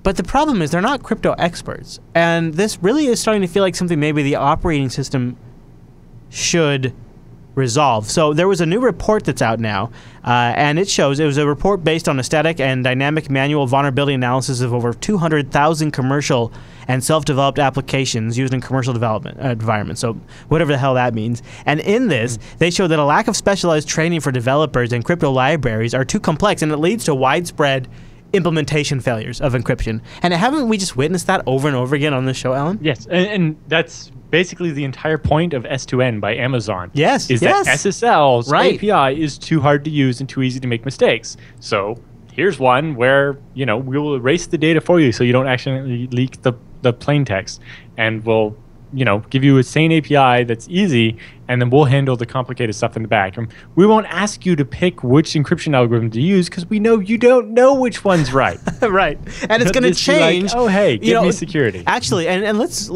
but the problem is they're not crypto experts. And this really is starting to feel like something maybe the operating system should resolve. So there was a new report that's out now, and it was a report based on a static and dynamic manual vulnerability analysis of over 200,000 commercial and self-developed applications used in commercial development environments. So whatever the hell that means. And in this, they show that a lack of specialized training for developers and crypto libraries are too complex, and it leads to widespread implementation failures of encryption. And haven't we just witnessed that over and over again on this show, Alan? Yes, and that's basically the entire point of S2N by Amazon. Yes, is that SSL's API is too hard to use and too easy to make mistakes. So here's one where we will erase the data for you so you don't actually leak the plain text, and we'll give you a sane API that's easy, and then we'll handle the complicated stuff in the back. And we won't ask you to pick which encryption algorithm to use because we know you don't know which one's right. Right, and it's going to change. Like, oh, hey, give me security. Actually, and let's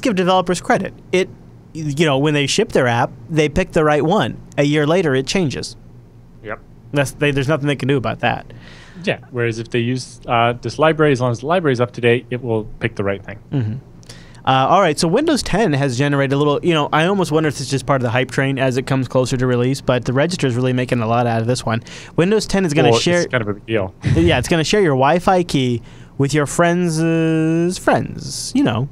give developers credit. When they ship their app, they pick the right one. A year later, it changes. Yep. There's nothing they can do about that. Yeah. Whereas if they use this library, as long as the library is up to date, it will pick the right thing. Mm-hmm. All right, so Windows 10 has generated a little, I almost wonder if it's just part of the hype train as it comes closer to release, but the register is really making a lot out of this one. Windows 10 is going to share... It's kind of a big deal. Yeah, it's going to share your Wi-Fi key with your friends' friends, Yeah.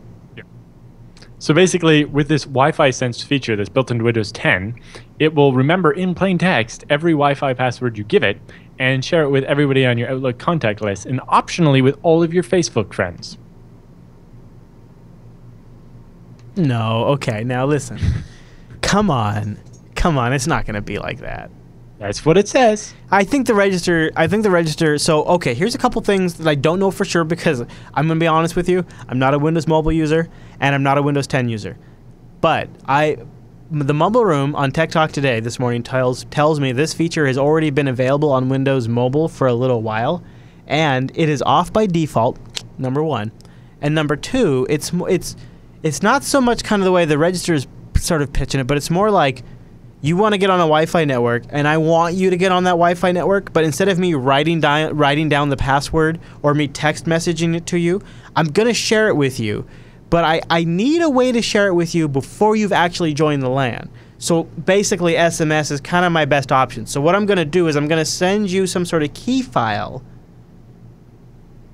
So basically, with this Wi-Fi Sense feature that's built into Windows 10, it will remember in plain text every Wi-Fi password you give it and share it with everybody on your Outlook contact list, and optionally with all of your Facebook friends. No, okay, now listen. Come on, it's not going to be like that. That's what it says. I think the register, so, okay, here's a couple things that I don't know for sure because I'm going to be honest with you, I'm not a Windows Mobile user, and I'm not a Windows 10 user. But the Mumble Room on Tech Talk today this morning tells me this feature has already been available on Windows Mobile for a little while, and it is off by default, number one. And number two, it's not so much kind of the way the register is sort of pitching it, but it's more like you want to get on a Wi-Fi network, and I want you to get on that Wi-Fi network, but instead of me writing down the password or me text messaging it to you, I'm going to share it with you. But I need a way to share it with you before you've actually joined the LAN. So basically, SMS is kind of my best option. So what I'm going to do is I'm going to send you some sort of key file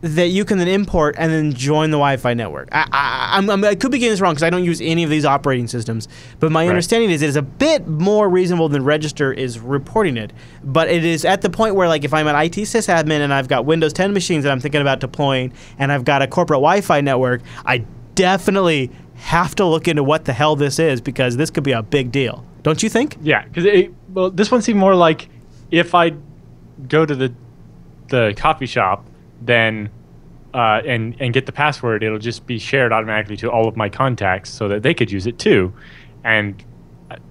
that you can then import and then join the Wi-Fi network. I could be getting this wrong because I don't use any of these operating systems, but my understanding is it is a bit more reasonable than Register is reporting it. But it is at the point where, like, if I'm an IT sysadmin and I've got Windows 10 machines that I'm thinking about deploying and I've got a corporate Wi-Fi network, I definitely have to look into what the hell this is because this could be a big deal. Don't you think? Yeah, because this one seemed more like if I go to the coffee shop, then and get the password, it'll just be shared automatically to all of my contacts so that they could use it too. And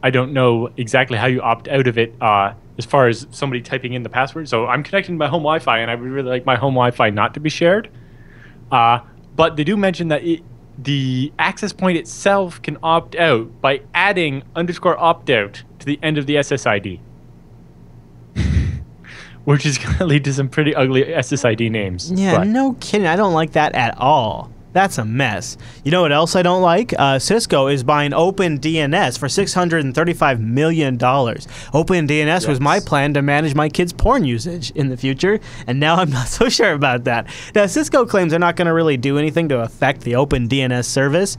I don't know exactly how you opt out of it as far as somebody typing in the password. So I'm connecting to my home Wi-Fi, and I would really like my home Wi-Fi not to be shared. But they do mention that the access point itself can opt out by adding _opt-out to the end of the SSID. Which is going to lead to some pretty ugly SSID names. Yeah, no kidding. I don't like that at all. That's a mess. You know what else I don't like? Cisco is buying OpenDNS for $635 million. OpenDNS was my plan to manage my kids' porn usage in the future, and now I'm not so sure about that. Now, Cisco claims they're not going to really do anything to affect the OpenDNS service,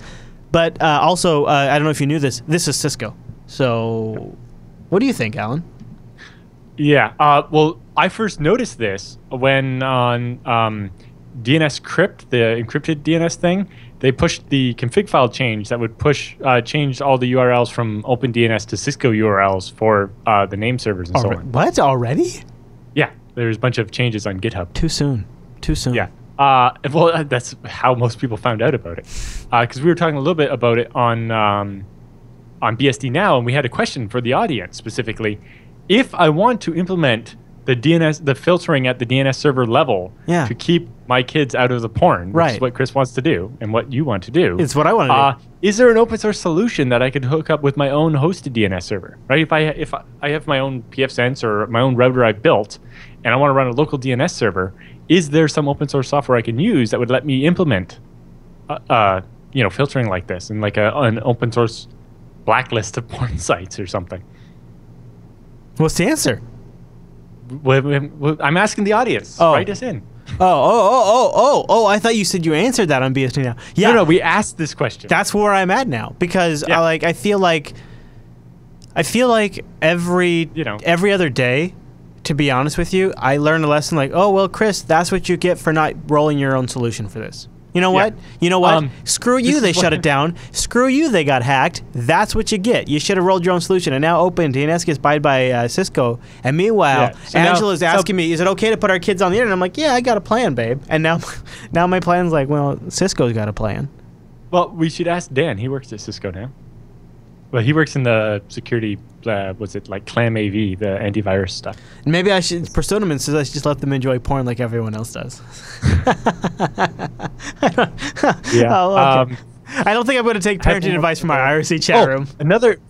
but also, I don't know if you knew this is Cisco. So, what do you think, Alan? Yeah, well, I first noticed this when on DNS crypt, the encrypted DNS thing, they pushed the config file change that would change all the URLs from OpenDNS to Cisco URLs for the name servers and so on. What, already? Yeah, there's a bunch of changes on GitHub. Too soon. Yeah. Well, that's how most people found out about it. Because we were talking a little bit about it on BSD Now, and we had a question for the audience specifically. If I want to implement the filtering at the DNS server level to keep my kids out of the porn, which is what Chris wants to do and what you want to do. It's what I want to do. Is there an open source solution that I could hook up with my own hosted DNS server? Right? If I have my own PFSense or my own router I've built, and I want to run a local DNS server, is there some open source software I can use that would let me implement, filtering like this and like an open source blacklist of porn sites or something? What's the answer? I'm asking the audience. Write us in. I thought you said you answered that on BSD Now. Yeah. No, we asked this question. That's where I'm at now because I feel like every other day, to be honest with you, I learn a lesson like, oh well, Chris, that's what you get for not rolling your own solution for this. You know what? You know what? Screw you, they shut it down. Screw you, they got hacked. That's what you get. You should have rolled your own solution. And now OpenDNS gets bought by Cisco. And meanwhile, Angela's asking me, is it okay to put our kids on the internet? I'm like, yeah, I got a plan, babe. And now my plan's like, well, Cisco's got a plan. Well, we should ask Dan. He works at Cisco now. Well, he works in the security, ClamAV, the antivirus stuff. Maybe I should pursue them and I should just let them enjoy porn like everyone else does. I don't think I'm going to take parenting advice from our IRC chat room. Another,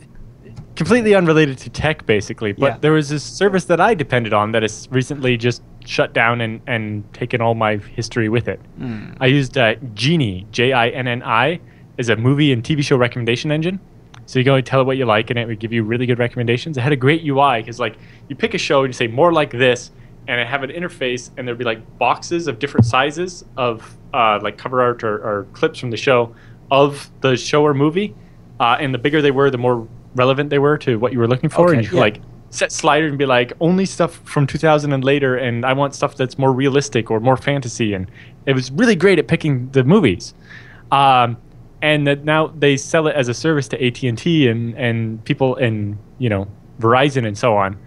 completely unrelated to tech, basically, but there was this service that I depended on that has recently just shut down and taken all my history with it. I used Gini, Jinni, as a movie and TV show recommendation engine. So you go and tell it what you like, and it would give you really good recommendations. It had a great UI because, you pick a show and you say more like this, and it have an interface, and there'd be boxes of different sizes of cover art or clips from the show of the show or movie, and the bigger they were, the more relevant they were to what you were looking for. And you could set sliders and be like, only stuff from 2000 and later, and I want stuff that's more realistic or more fantasy. And it was really great at picking the movies. And that now they sell it as a service to AT&T and people and Verizon and so on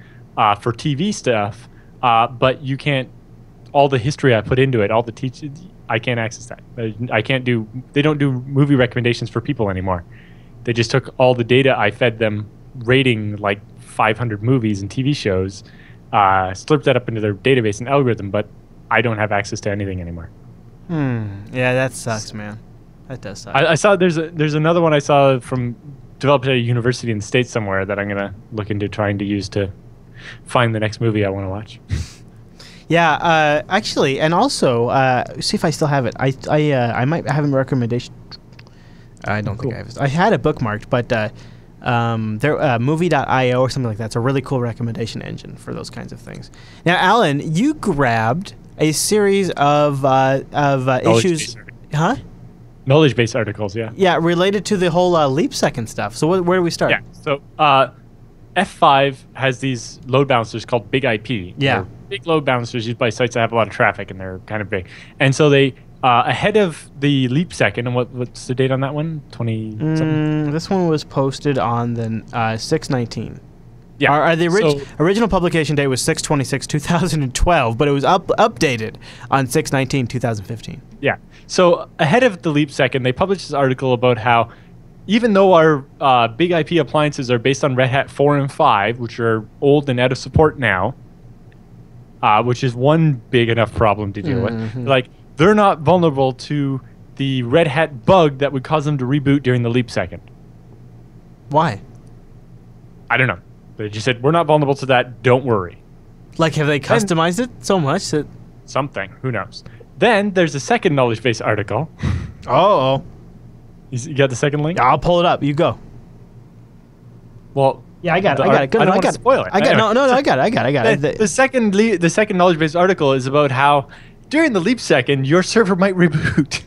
for TV stuff. But you can't. All the history I put into it, all the I can't access that. I can't do. They don't do movie recommendations for people anymore. They just took all the data I fed them, rating 500 movies and TV shows, slurped that up into their database and algorithm. But I don't have access to anything anymore. Yeah, that sucks, man. That does suck. I saw there's another one I saw developed at a university in the States somewhere that I'm gonna look into trying to use to find the next movie I want to watch. Yeah, actually, and also see if I still have it. I might have a recommendation. I don't think I have it. I had it bookmarked, but movie.io or something like that's a really cool recommendation engine for those kinds of things. Now, Allan, you grabbed a series of issues, huh? Knowledge-based articles, yeah. Yeah, related to the whole leap second stuff. So where do we start? Yeah, so F5 has these load balancers called Big IP. Yeah. They're big load balancers used by sites that have a lot of traffic, and they're kind of big. And so they, ahead of the leap second, and what's the date on that one? 20-something? This one was posted on the 6/19. Yeah. The original publication date was 6/26/2012, but it was updated on 6/19/2015. Yeah. So ahead of the leap second, they published this article about how even though our big IP appliances are based on Red Hat 4 and 5, which are old and out of support now, which is one big enough problem to deal with, they're not vulnerable to the Red Hat bug that would cause them to reboot during the leap second. Why? I don't know. They just said, we're not vulnerable to that, don't worry. Have they customized it so much that... Something, who knows. Then there's a second knowledge base article. Oh. You got the second link? I'll pull it up. You go. Well, yeah, I got it. Go, I don't want to spoil it. I got it. The second knowledge base article is about how during the leap second, your server might reboot.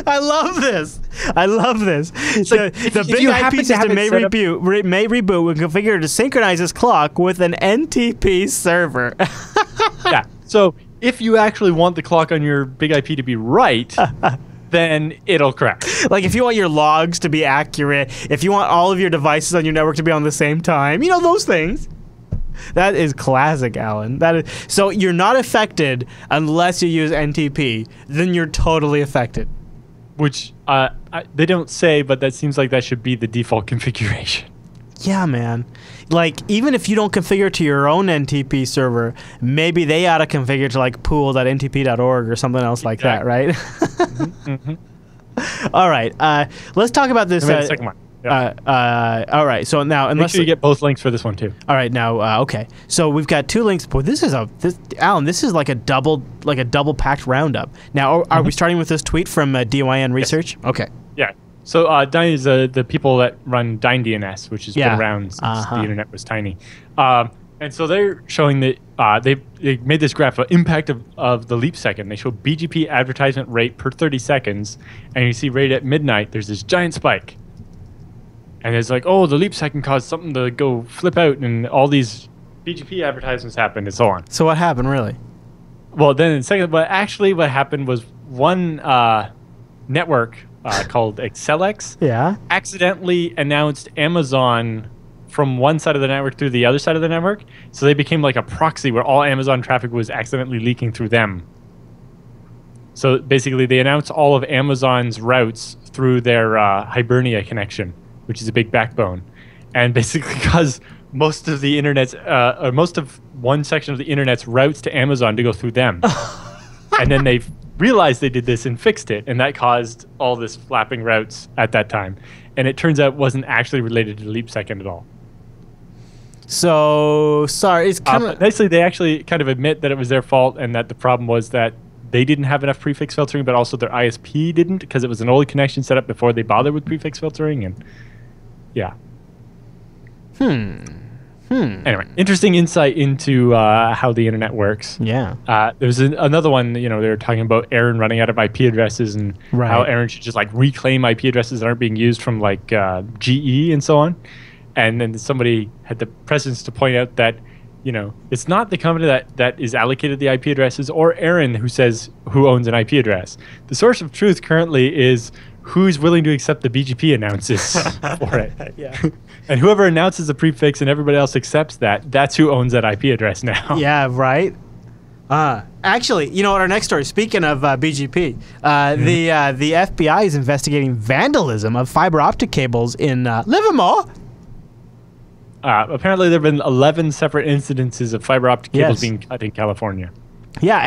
I love this. I love this. The big IP system may reboot when configured to synchronize this clock with an NTP server. Yeah. So if you actually want the clock on your big IP to be right, then it'll crash. Like if you want your logs to be accurate, if you want all of your devices on your network to be on the same time, those things. That is classic, Allan. So you're not affected unless you use NTP. Then you're totally affected. Which they don't say, but that seems like that should be the default configuration. Yeah, man. Like, even if you don't configure to your own NTP server, maybe they ought to configure to like pool.ntp.org or something else like that, right? All right. Let's talk about this. Second one. Yeah. All right. So now, make sure you get both links for this one too. All right. Now, okay. So we've got 2 links. Boy, Allan, this is like a double packed roundup. Now, are we starting with this tweet from DYN Research? Yes. Okay. Yeah. So Dyne is the people that run Dyne DNS, which has been around since the internet was tiny. And so they're showing that they made this graph of impact of the leap second. They show BGP advertisement rate per 30 seconds, and you see right at midnight there's this giant spike. And it's like, oh, the leap second caused something to go flip out, and all these BGP advertisements happened, and so on. So what happened, really? Well, then in second, but actually what happened was one network called Excelx accidentally announced Amazon from one side of the network through the other side of the network. So they became like a proxy where all Amazon traffic was accidentally leaking through them. So basically they announced all of Amazon's routes through their Hibernia connection, which is a big backbone. And basically because most of the internet's, or most of one section of the internet's routes to Amazon to go through them. And then they realized they did this and fixed it, and that caused all this flapping routes at that time. And it turns out it wasn't actually related to leap second at all. So, sorry, it's kind of... Nicely, they actually kind of admit that it was their fault and that the problem was that they didn't have enough prefix filtering, but also their ISP didn't, because it was an old connection set up before they bothered with prefix filtering, and yeah. Anyway, interesting insight into how the internet works. Yeah. There's another one, they were talking about Aaron running out of IP addresses and how Aaron should just like reclaim IP addresses that aren't being used from like GE and so on. And then somebody had the presence to point out that, it's not the company that is allocated the IP addresses or Aaron who says who owns an IP address. The source of truth currently is who's willing to accept the BGP announces for it. Yeah. And whoever announces the prefix and everybody else accepts that's who owns that IP address now. Yeah, right. Actually, our next story, speaking of BGP, the FBI is investigating vandalism of fiber optic cables in Livermore. Apparently, there have been 11 separate incidences of fiber optic cables being cut in California. Yeah,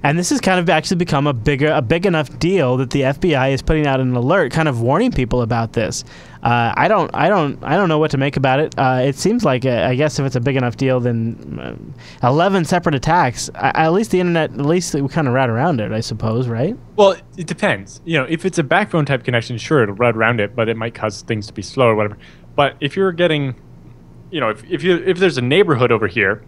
and this has kind of actually become a big enough deal that the FBI is putting out an alert, kind of warning people about this. I don't know what to make about it. It seems like I guess if it's a big enough deal, then 11 separate attacks. At least the internet, we kind of route around it, I suppose, right? Well, it depends. If it's a backbone type connection, sure, it'll route around it, but it might cause things to be slow or whatever. But if you're getting, if there's a neighborhood over here,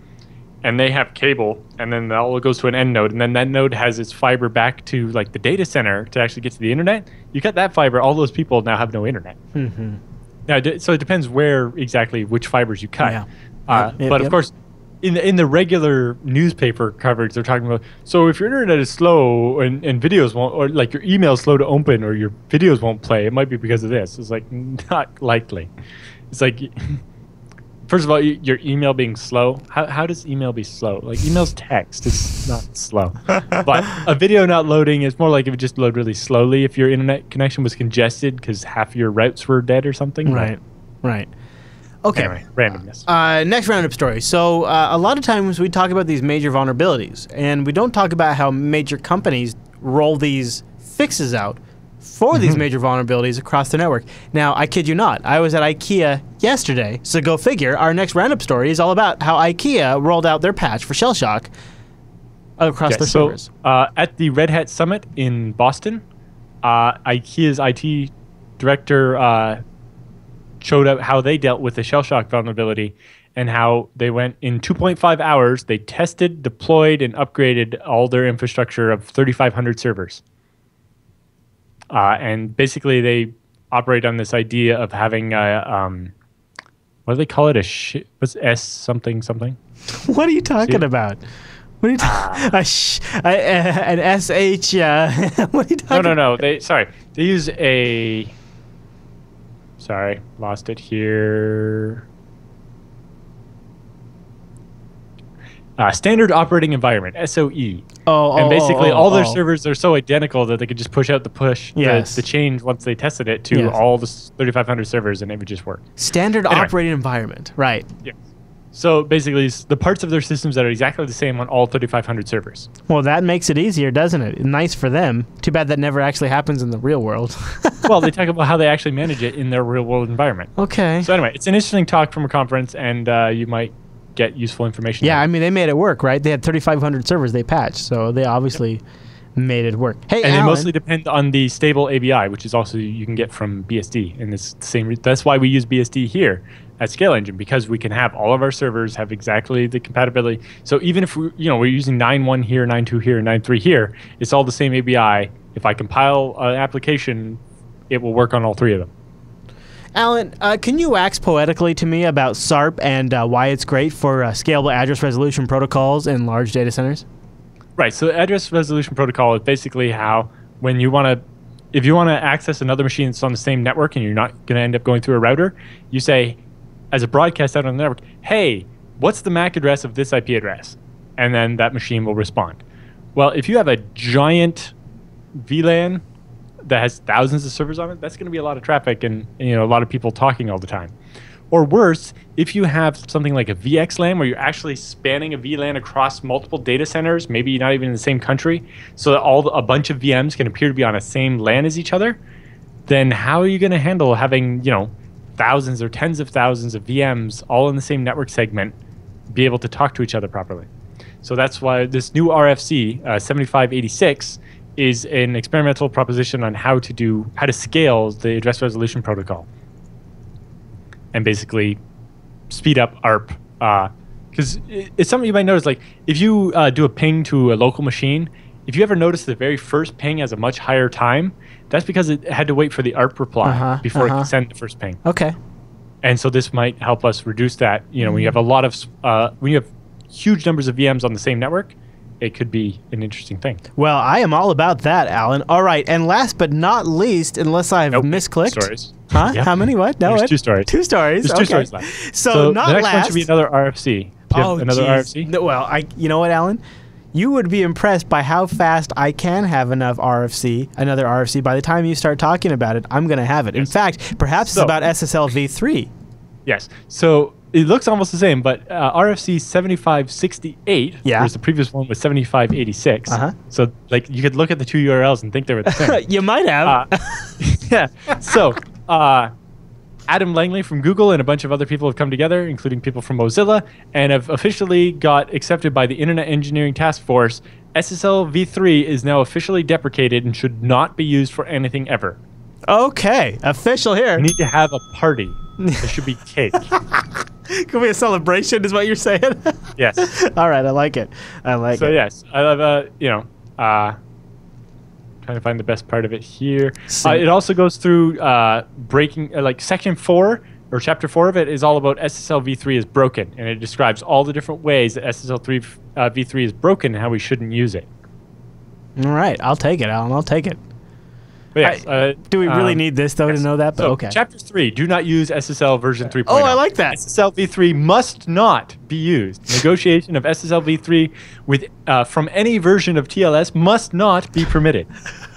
and they have cable, and then it all goes to an end node, and then that node has its fiber back to like the data center to actually get to the internet. You cut that fiber, all those people now have no internet. Mm-hmm. Now, so it depends which fibers you cut. Yeah. But of course, in the regular newspaper coverage, they're talking about, so if your internet is slow and videos won't, or like your email is slow to open, or your videos won't play, it might be because of this. It's like not likely. It's like. First of all, your email being slow. How does email be slow? Like email's text. It's not slow. But a video not loading is more like it would just load really slowly if your internet connection was congested because half your routes were dead or something. Right. Okay. Anyway, randomness. Next roundup story. So a lot of times we talk about these major vulnerabilities, and we don't talk about how major companies roll these fixes out for these major vulnerabilities across the network. Now, I kid you not, I was at IKEA yesterday, so go figure, our next roundup story is all about how IKEA rolled out their patch for shell shock across their servers. At the Red Hat Summit in Boston, IKEA's IT director showed up how they dealt with the shell shock vulnerability and how they went in 2.5 hours, they tested, deployed, and upgraded all their infrastructure of 3,500 servers. And basically, they operate on this idea of having what do they call it? What's S something something? What are you talking about? What are you talking? An SH. What are you talking? No. They use a. Sorry, lost it here. Standard operating environment, SOE. And basically, all their servers are so identical that they could just push out the change once they tested it to all the 3,500 servers, and it would just work. Standard operating environment, right? Yeah. So basically, it's the parts of their systems that are exactly the same on all 3,500 servers. Well, that makes it easier, doesn't it? Nice for them. Too bad that never actually happens in the real world. Well, they talk about how they actually manage it in their real-world environment. Okay. So anyway, it's an interesting talk from a conference, and you might get useful information. Yeah, I mean, they made it work, right? They had 3,500 servers they patched, so they obviously made it work. Hey, and Allan, they mostly depend on the stable ABI, which is also you can get from BSD. And it's the same. That's why we use BSD here at Scale Engine, because we can have all of our servers have exactly the compatibility. So even if we're using 9.1 here, 9.2 here, 9.3 here, it's all the same ABI. If I compile an application, it will work on all three of them. Allan, can you wax poetically to me about SARP and why it's great for scalable address resolution protocols in large data centers? Right. So address resolution protocol is basically how if you want to access another machine that's on the same network and you're not going to end up going through a router, you say, as a broadcast out on the network, hey, what's the MAC address of this IP address? And then that machine will respond. Well, if you have a giant VLAN that has thousands of servers on it, that's going to be a lot of traffic and a lot of people talking all the time. Or worse, if you have something like a VXLAN where you're actually spanning a VLAN across multiple data centers, maybe not even in the same country, so that a bunch of VMs can appear to be on the same LAN as each other, then how are you going to handle having thousands or tens of thousands of VMs all in the same network segment be able to talk to each other properly? So that's why this new RFC 7586 is an experimental proposition on how to scale the address resolution protocol and basically speed up ARP. Because it's something you might notice, like if you do a ping to a local machine, if you ever notice the very first ping has a much higher time, that's because it had to wait for the ARP reply before it can send the first ping. Okay. And so this might help us reduce that. When you have when you have huge numbers of VMs on the same network, it could be an interesting thing. Well, I am all about that, Allan. All right, and last but not least, unless I've misclicked. Stories. Huh? Yep. How many? What? No, There's 2 stories. 2 stories. There's 2 stories left. So not the next last. one should be another RFC. Do you have another RFC? No, well, you know what, Allan? You would be impressed by how fast I can have another RFC. By the time you start talking about it, I'm going to have it. In fact, perhaps it's about SSL v3. Yes. So it looks almost the same, but RFC 7568, whereas the previous one was 7586. So like you could look at the 2 URLs and think they were the same. You might have. Yeah. So Adam Langley from Google and a bunch of other people have come together, including people from Mozilla, and have officially got accepted by the Internet Engineering Task Force. SSL v3 is now officially deprecated and should not be used for anything ever. Okay, official here. We need to have a party. There should be cake. Could be a celebration, is what you're saying? Yes. All right, I like it. So yes, I love trying to find the best part of it here. It also goes through breaking, like section 4 or chapter 4 of it is all about SSL v3 is broken, and it describes all the different ways that SSL v3 is broken and how we shouldn't use it. All right, I'll take it, Allan. I'll take it. But yes, do we really need this though to know that? But okay. Chapter 3: Do not use SSL version 3.0. Oh, I like that. SSL v3 must not be used. Negotiation of SSL v3 with from any version of TLS must not be permitted.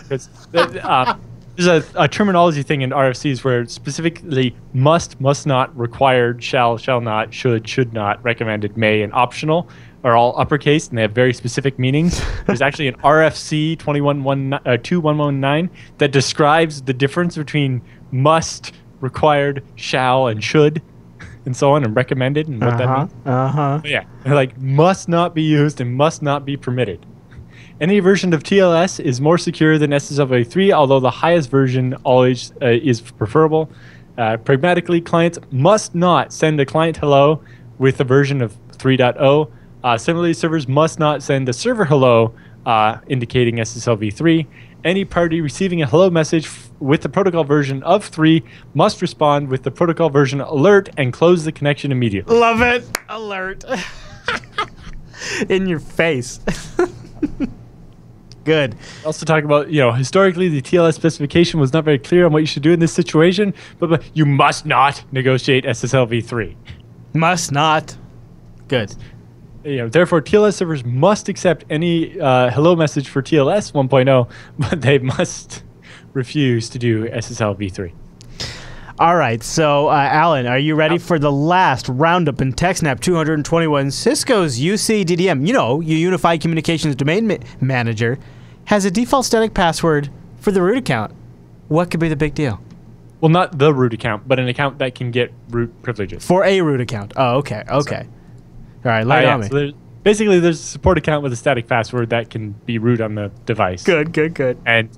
Because there's a terminology thing in RFCs where specifically must not, required, shall not, should not, recommended, may, and optional are all uppercase, and they have very specific meanings. There's actually an RFC 2119 that describes the difference between must, required, shall, and should, and so on, and recommended, and what that means. But yeah, like must not be used and must not be permitted. Any version of TLS is more secure than SSL v3, although the highest version always is preferable. Pragmatically, clients must not send a client hello with a version of 3.0. Similarly, servers must not send the server hello indicating SSL v3. Any party receiving a hello message with the protocol version of 3 must respond with the protocol version alert and close the connection immediately. Love it. Alert. In your face. Good. Also talk about, historically the TLS specification was not very clear on what you should do in this situation, but you must not negotiate SSL v3. Must not. Good. Therefore, TLS servers must accept any hello message for TLS 1.0, but they must refuse to do SSL v3. All right, so Allan, are you ready for the last roundup in TechSNAP 221? Cisco's UCDDM, your Unified Communications Domain Manager, has a default static password for the root account. What could be the big deal? Well, not the root account, but an account that can get root privileges. For a root account. Oh, okay. All right, lay it on me. So there's a support account with a static password that can be root on the device. Good. And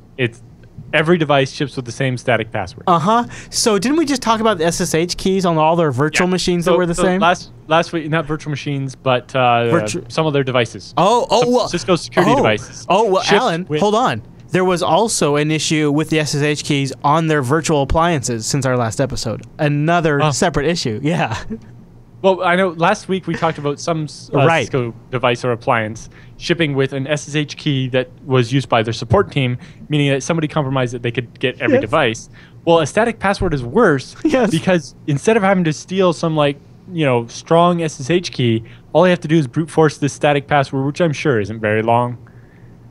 every device ships with the same static password. So didn't we just talk about the SSH keys on all their virtual machines that were the same? Last week, not virtual machines, but some of their devices. Cisco security devices. Allan, hold on. There was also an issue with the SSH keys on their virtual appliances since our last episode. Another separate issue. Yeah. Well, I know last week we talked about some Cisco device or appliance shipping with an SSH key that was used by their support team, meaning that somebody compromised that they could get every device. Well, a static password is worse because instead of having to steal some strong SSH key, all you have to do is brute force this static password, which I'm sure isn't very long.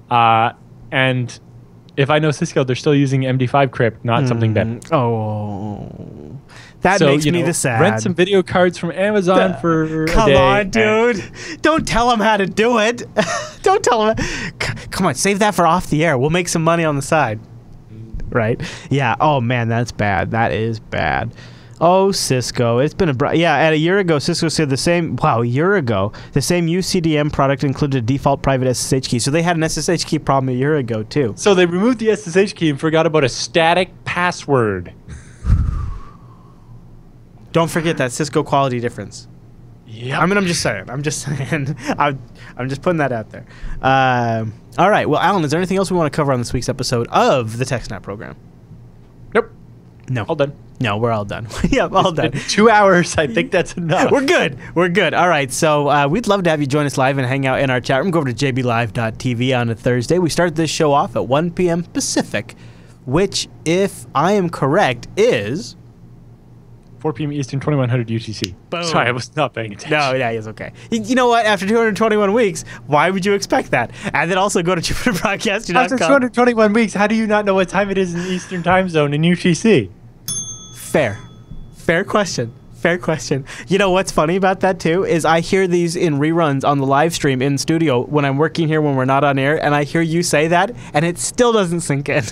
And if I know Cisco, they're still using MD5 crypt, not something better. That makes me the sad. Rent some video cards from Amazon for a day. Come on, dude. Don't tell them how to do it. Don't tell them. Come on, save that for off the air. We'll make some money on the side. Right? Yeah. Oh, man, that's bad. That is bad. Oh, Cisco. It's been and a year ago, Cisco said the same. Wow, a year ago, the same UCDM product included a default private SSH key. So they had an SSH key problem a year ago, too. So they removed the SSH key and forgot about a static password. Don't forget that Cisco quality difference. Yeah. I'm just saying. I'm just putting that out there. All right. Well, Allan, is there anything else we want to cover on this week's episode of the TechSNAP program? Nope. No. All done. No, we're all done. Yep, all done. 2 hours. I think that's enough. We're good. All right. So we'd love to have you join us live and hang out in our chat room. Go over to jblive.tv on a Thursday. We start this show off at 1 p.m. Pacific, which, if I am correct, is 4 p.m. Eastern, 2100 UTC. Boom. Sorry, I was not paying attention. No, yeah, it's okay. You know what? After 221 weeks, why would you expect that? And then also go to JupiterBroadcasting.com. After 221 weeks, how do you not know what time it is in the Eastern time zone in UTC? Fair question. You know what's funny about that, too, is I hear these in reruns on the live stream in studio when I'm working here when we're not on air, and I hear you say that, and it still doesn't sink in.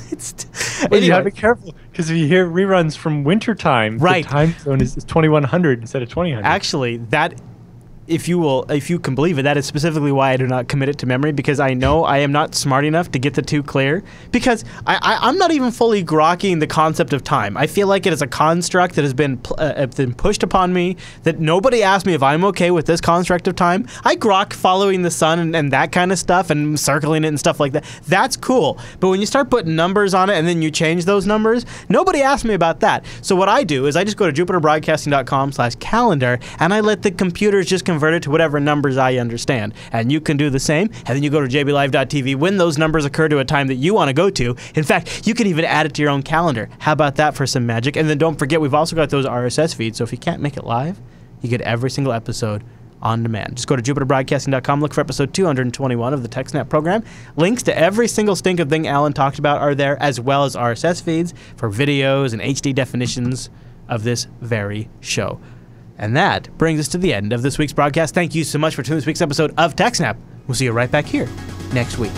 Well, you have to be careful, because if you hear reruns from winter time, the time zone is 2100 instead of 2000. Actually, that... If you can believe it, that is specifically why I do not commit it to memory, because I know I am not smart enough to get the two clear, because I'm not even fully grokking the concept of time. I feel like it is a construct that has been pushed upon me, that nobody asked me if I'm okay with this construct of time. I grok following the sun and that kind of stuff and circling it and stuff like that. That's cool. But when you start putting numbers on it and then you change those numbers, nobody asked me about that. So what I do is I just go to jupiterbroadcasting.com/calendar and I let the computers just convert it to whatever numbers I understand. And you can do the same. And then you go to jblive.tv when those numbers occur to a time that you want to go to. In fact, you can even add it to your own calendar. How about that for some magic? And then don't forget, we've also got those RSS feeds. So if you can't make it live, you get every single episode on demand. Just go to jupiterbroadcasting.com, look for episode 221 of the TechSNAP program. Links to every single stinking thing Allan talked about are there, as well as RSS feeds for videos and HD definitions of this very show. And that brings us to the end of this week's broadcast. Thank you so much for tuning in this week's episode of TechSNAP. We'll see you right back here next week.